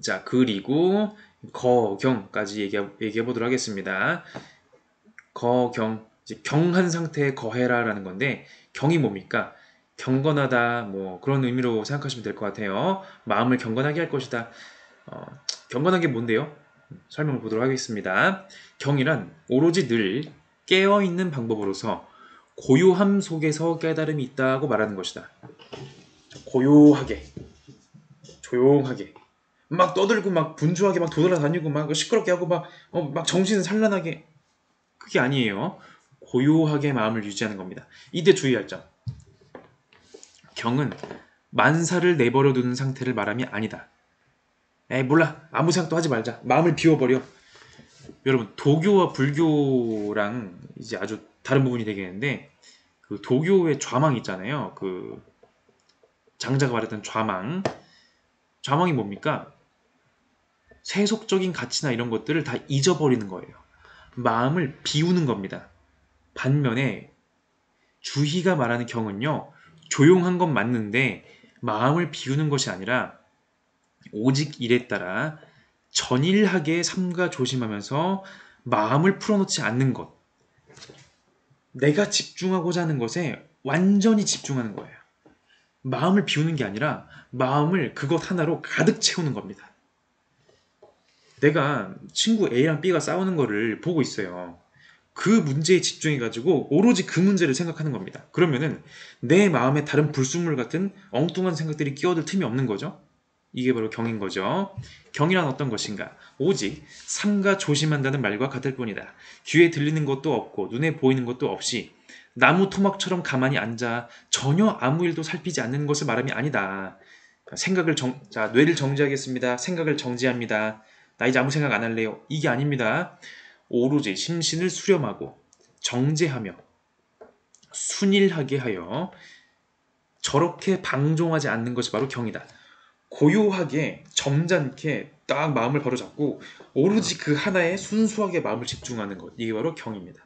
자, 그리고 거경까지 얘기해 보도록 하겠습니다. 거경, 이제 경한 상태의 거해라 라는 건데, 경이 뭡니까? 경건하다, 뭐 그런 의미로 생각하시면 될 것 같아요. 마음을 경건하게 할 것이다. 경건한 게 뭔데요? 설명을 보도록 하겠습니다. 경이란 오로지 늘 깨어있는 방법으로서 고요함 속에서 깨달음이 있다고 말하는 것이다. 고요하게, 조용하게, 막 떠들고 막 분주하게 막 돌아다니고 막 시끄럽게 하고 막 정신 산란하게, 그게 아니에요. 고요하게 마음을 유지하는 겁니다. 이때 주의할 점. 경은 만사를 내버려 두는 상태를 말함이 아니다. 에이 몰라, 아무 생각도 하지 말자, 마음을 비워버려. 여러분, 도교와 불교랑 이제 아주 다른 부분이 되겠는데, 그 도교의 좌망 있잖아요. 그 장자가 말했던 좌망. 좌망이 뭡니까? 세속적인 가치나 이런 것들을 다 잊어버리는 거예요. 마음을 비우는 겁니다. 반면에 주희가 말하는 경은요, 조용한 건 맞는데 마음을 비우는 것이 아니라 오직 일에 따라 전일하게 삼가 조심하면서 마음을 풀어놓지 않는 것. 내가 집중하고자 하는 것에 완전히 집중하는 거예요. 마음을 비우는 게 아니라 마음을 그것 하나로 가득 채우는 겁니다. 내가 친구 A랑 B가 싸우는 거를 보고 있어요. 그 문제에 집중해가지고 오로지 그 문제를 생각하는 겁니다. 그러면은 내 마음에 다른 불순물 같은 엉뚱한 생각들이 끼어들 틈이 없는 거죠. 이게 바로 경인 거죠. 경이란 어떤 것인가? 오직 삼가 조심한다는 말과 같을 뿐이다. 귀에 들리는 것도 없고 눈에 보이는 것도 없이 나무 토막처럼 가만히 앉아 전혀 아무 일도 살피지 않는 것을 말함이 아니다. 자, 뇌를 정지하겠습니다. 생각을 정지합니다. 나 이제 아무 생각 안 할래요. 이게 아닙니다. 오로지 심신을 수렴하고 정제하며 순일하게 하여 저렇게 방종하지 않는 것이 바로 경이다. 고요하게 점잖게 딱 마음을 바로잡고 오로지 그 하나에 순수하게 마음을 집중하는 것, 이게 바로 경입니다.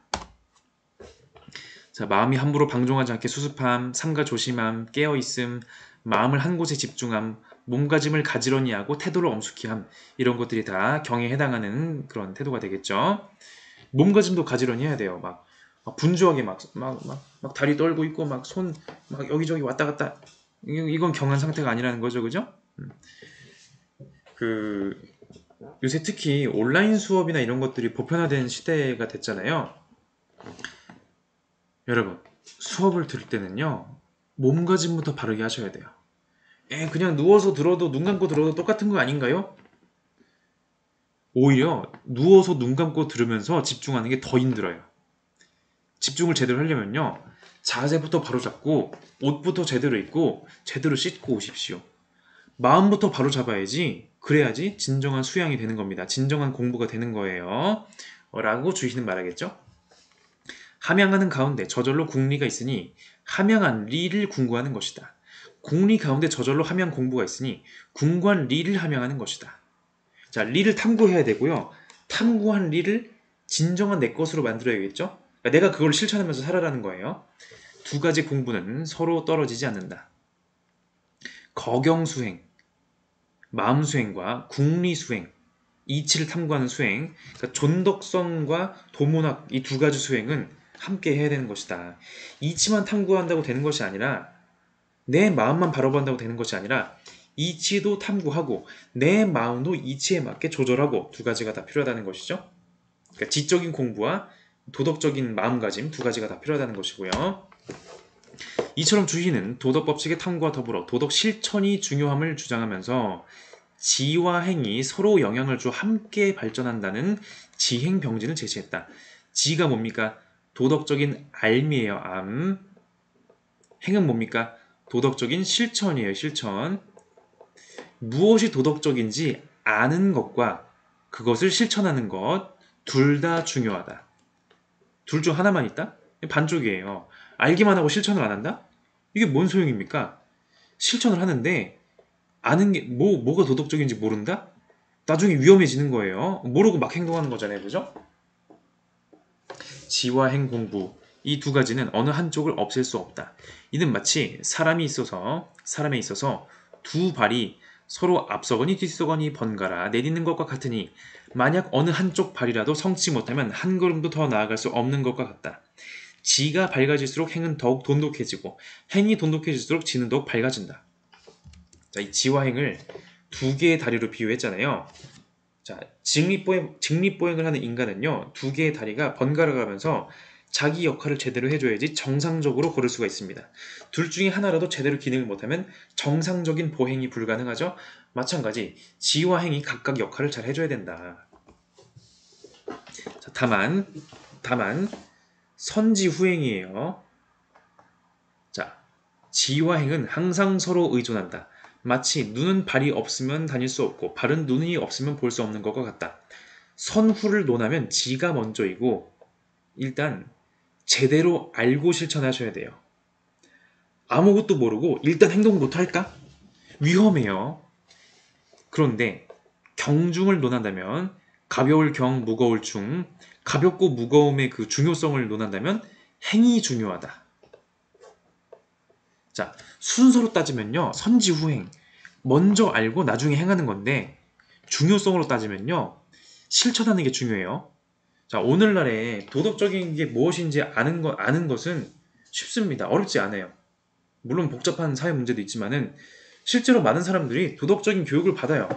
자, 마음이 함부로 방종하지 않게 수습함, 삼가 조심함, 깨어있음, 마음을 한 곳에 집중함, 몸가짐을 가지런히 하고 태도를 엄숙히 함, 이런 것들이 다 경에 해당하는 그런 태도가 되겠죠. 몸가짐도 가지런히 해야 돼요. 막 분주하게 막 다리 떨고 있고 막 손 막 여기저기 왔다 갔다, 이건 경한 상태가 아니라는 거죠, 그죠? 그 요새 특히 온라인 수업이나 이런 것들이 보편화된 시대가 됐잖아요. 여러분, 수업을 들을 때는요, 몸가짐부터 바르게 하셔야 돼요. 그냥 누워서 들어도 눈 감고 들어도 똑같은 거 아닌가요? 오히려 누워서 눈 감고 들으면서 집중하는 게 더 힘들어요. 집중을 제대로 하려면요, 자세부터 바로 잡고 옷부터 제대로 입고 제대로 씻고 오십시오. 마음부터 바로 잡아야지, 그래야지 진정한 수양이 되는 겁니다. 진정한 공부가 되는 거예요. 라고 주시는 말하겠죠? 함양하는 가운데 저절로 궁리가 있으니 함양한 리를 궁구하는 것이다. 궁리 가운데 저절로 함양 공부가 있으니 궁구한 리를 함양하는 것이다. 자, 리를 탐구해야 되고요. 탐구한 리를 진정한 내 것으로 만들어야겠죠? 그러니까 내가 그걸 실천하면서 살아라는 거예요. 두 가지 공부는 서로 떨어지지 않는다. 거경수행, 마음수행과 궁리수행, 이치를 탐구하는 수행, 그러니까 존덕성과 도문학, 이 두 가지 수행은 함께 해야 되는 것이다. 이치만 탐구한다고 되는 것이 아니라, 내 마음만 바라본다고 되는 것이 아니라 이치도 탐구하고 내 마음도 이치에 맞게 조절하고, 두 가지가 다 필요하다는 것이죠. 그러니까 지적인 공부와 도덕적인 마음가짐, 두 가지가 다 필요하다는 것이고요. 이처럼 주희는 도덕 법칙의 탐구와 더불어 도덕 실천이 중요함을 주장하면서 지와 행이 서로 영향을 줘 함께 발전한다는 지행병진을 제시했다. 지가 뭡니까? 도덕적인 알미예요. 암. 행은 뭡니까? 도덕적인 실천이에요. 실천. 무엇이 도덕적인지 아는 것과 그것을 실천하는 것, 둘 다 중요하다. 둘 중 하나만 있다? 반쪽이에요. 알기만 하고 실천을 안 한다? 이게 뭔 소용입니까? 실천을 하는데 아는 게 뭐가 도덕적인지 모른다? 나중에 위험해지는 거예요. 모르고 막 행동하는 거잖아요. 그죠? 지와 행 공부 이 두 가지는 어느 한쪽을 없앨 수 없다. 이는 마치 사람에 있어서 두 발이 서로 앞서거니 뒤서거니 번갈아 내딛는 것과 같으니 만약 어느 한쪽 발이라도 성치 못하면 한 걸음도 더 나아갈 수 없는 것과 같다. 지가 밝아질수록 행은 더욱 돈독해지고 행이 돈독해질수록 지는 더욱 밝아진다. 자, 이 지와 행을 두 개의 다리로 비유했잖아요. 자, 직립보행을 하는 인간은요, 두 개의 다리가 번갈아 가면서 자기 역할을 제대로 해줘야지 정상적으로 걸을 수가 있습니다. 둘 중에 하나라도 제대로 기능을 못하면 정상적인 보행이 불가능하죠. 마찬가지 지와 행이 각각 역할을 잘 해줘야 된다. 자, 다만 선지후행이에요. 자, 지와 행은 항상 서로 의존한다. 마치 눈은 발이 없으면 다닐 수 없고 발은 눈이 없으면 볼 수 없는 것과 같다. 선후를 논하면 지가 먼저이고 일단 제대로 알고 실천하셔야 돼요. 아무것도 모르고 일단 행동부터 할까? 위험해요. 그런데 경중을 논한다면 가벼울 경, 무거울 중 가볍고 무거움의 그 중요성을 논한다면 행이 중요하다. 자, 순서로 따지면요. 선지후행. 먼저 알고 나중에 행하는 건데 중요성으로 따지면요. 실천하는 게 중요해요. 자, 오늘날에 도덕적인 게 무엇인지 아는 것은 쉽습니다. 어렵지 않아요. 물론 복잡한 사회 문제도 있지만은 실제로 많은 사람들이 도덕적인 교육을 받아요.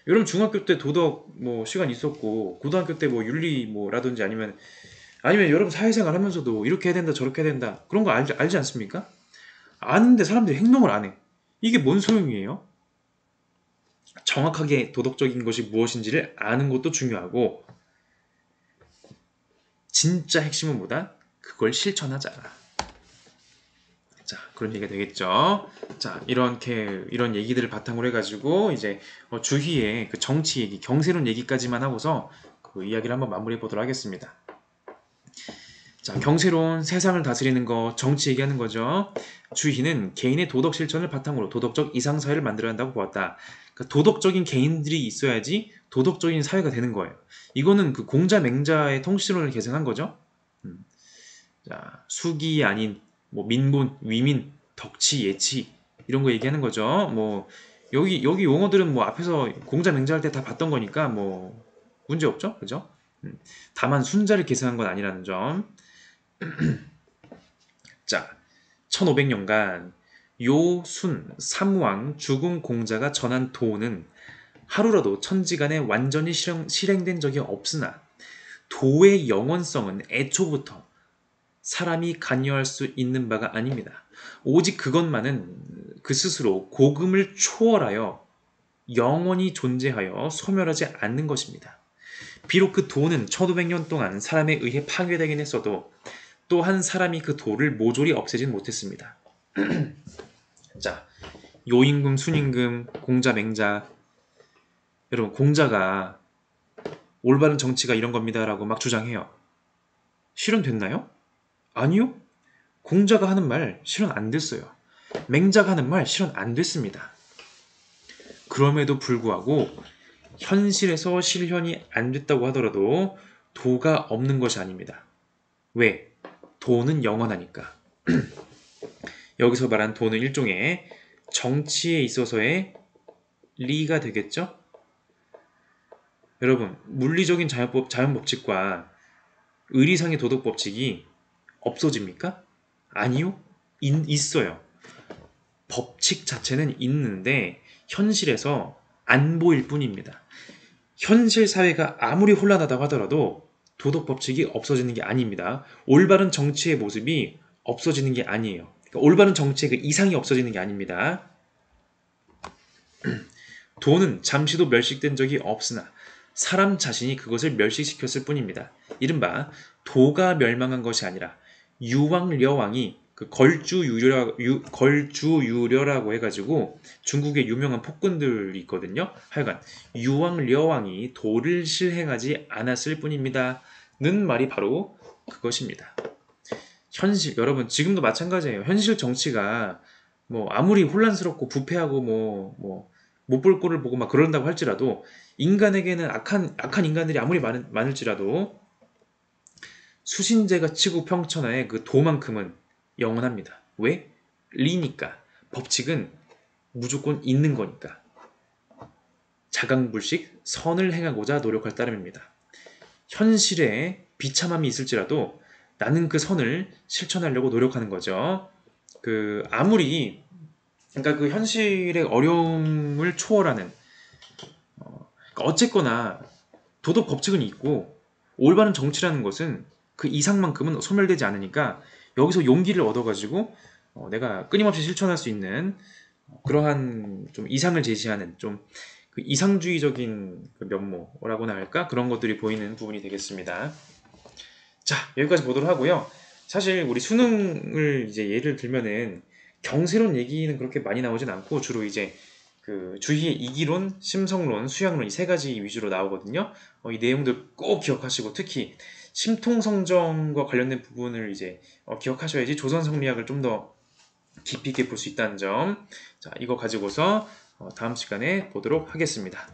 여러분 중학교 때 도덕 뭐 시간 있었고 고등학교 때 뭐 윤리 뭐라든지 아니면 여러분 사회생활 하면서도 이렇게 해야 된다 저렇게 해야 된다 그런 거 알지 않습니까? 아는데 사람들이 행동을 안 해. 이게 뭔 소용이에요? 정확하게 도덕적인 것이 무엇인지를 아는 것도 중요하고 진짜 핵심은 뭐다? 그걸 실천하자. 자, 그런 얘기가 되겠죠. 자, 이런 얘기들을 바탕으로 해가지고 이제 주희의 그 정치 얘기, 경세론 얘기까지만 하고서 그 이야기를 한번 마무리해 보도록 하겠습니다. 자, 경세론, 세상을 다스리는 거, 정치 얘기하는 거죠. 주희는 개인의 도덕 실천을 바탕으로 도덕적 이상사회를 만들어야 한다고 보았다. 그러니까 도덕적인 개인들이 있어야지 도덕적인 사회가 되는 거예요. 이거는 그 공자 맹자의 통치론을 계승한 거죠. 자, 수기 아닌 뭐 민본, 위민, 덕치, 예치 이런 거 얘기하는 거죠. 뭐 여기 용어들은 뭐 앞에서 공자 맹자할 때 다 봤던 거니까 뭐 문제 없죠, 그죠? 다만 순자를 계승한 건 아니라는 점. 자, 1500년간 요, 순, 삼왕, 주궁 공자가 전한 도는 하루라도 천지간에 완전히 실행된 적이 없으나 도의 영원성은 애초부터 사람이 관여할 수 있는 바가 아닙니다. 오직 그것만은 그 스스로 고금을 초월하여 영원히 존재하여 소멸하지 않는 것입니다. 비록 그 도는 1500년 동안 사람에 의해 파괴되긴 했어도 또한 사람이 그 도를 모조리 없애진 못했습니다. 자, 요임금, 순임금, 공자, 맹자. 여러분, 공자가 올바른 정치가 이런 겁니다라고 막 주장해요. 실현됐나요? 아니요. 공자가 하는 말 실현 안 됐어요. 맹자가 하는 말 실현 안 됐습니다. 그럼에도 불구하고 현실에서 실현이 안 됐다고 하더라도 도가 없는 것이 아닙니다. 왜? 도는 영원하니까. 여기서 말한 도는 일종의 정치에 있어서의 리가 되겠죠? 여러분, 물리적인 자연법칙과 의리상의 도덕법칙이 없어집니까? 아니요. 있어요. 법칙 자체는 있는데 현실에서 안 보일 뿐입니다. 현실 사회가 아무리 혼란하다고 하더라도 도덕 법칙이 없어지는 게 아닙니다. 올바른 정치의 모습이 없어지는 게 아니에요. 그러니까 올바른 정치의 그 이상이 없어지는 게 아닙니다. 도는 잠시도 멸식된 적이 없으나 사람 자신이 그것을 멸식시켰을 뿐입니다. 이른바 도가 멸망한 것이 아니라 유왕려왕이 그 걸주유려라고 해가지고 중국의 유명한 폭군들이 있거든요. 하여간 유왕려왕이 도를 실행하지 않았을 뿐입니다. 는 말이 바로 그것입니다. 여러분 지금도 마찬가지예요. 현실 정치가 뭐 아무리 혼란스럽고 부패하고 뭐 못 볼 꼴을 보고 막 그런다고 할지라도 인간에게는 악한 인간들이 아무리 많을지라도 수신제가 치고 평천하의 그 도만큼은 영원합니다. 왜? 리니까. 법칙은 무조건 있는 거니까. 자강불식 선을 행하고자 노력할 따름입니다. 현실에 비참함이 있을지라도 나는 그 선을 실천하려고 노력하는 거죠. 아무리 그러니까 그 현실의 어려움을 초월하는 그러니까 어쨌거나 도덕 법칙은 있고 올바른 정치라는 것은 그 이상만큼은 소멸되지 않으니까 여기서 용기를 얻어가지고 내가 끊임없이 실천할 수 있는 그러한 좀 이상을 제시하는 좀 그 이상주의적인 그 면모라고나 할까 그런 것들이 보이는 부분이 되겠습니다. 자, 여기까지 보도록 하고요. 사실 우리 수능을 이제 예를 들면은 경세론 얘기는 그렇게 많이 나오진 않고 주로 이제 그 주희의 이기론, 심성론, 수양론 이 세 가지 위주로 나오거든요. 이 내용들 꼭 기억하시고 특히 심통성정과 관련된 부분을 이제 기억하셔야지 조선 성리학을 좀 더 깊이 있게 볼 수 있다는 점. 자, 이거 가지고서 다음 시간에 보도록 하겠습니다.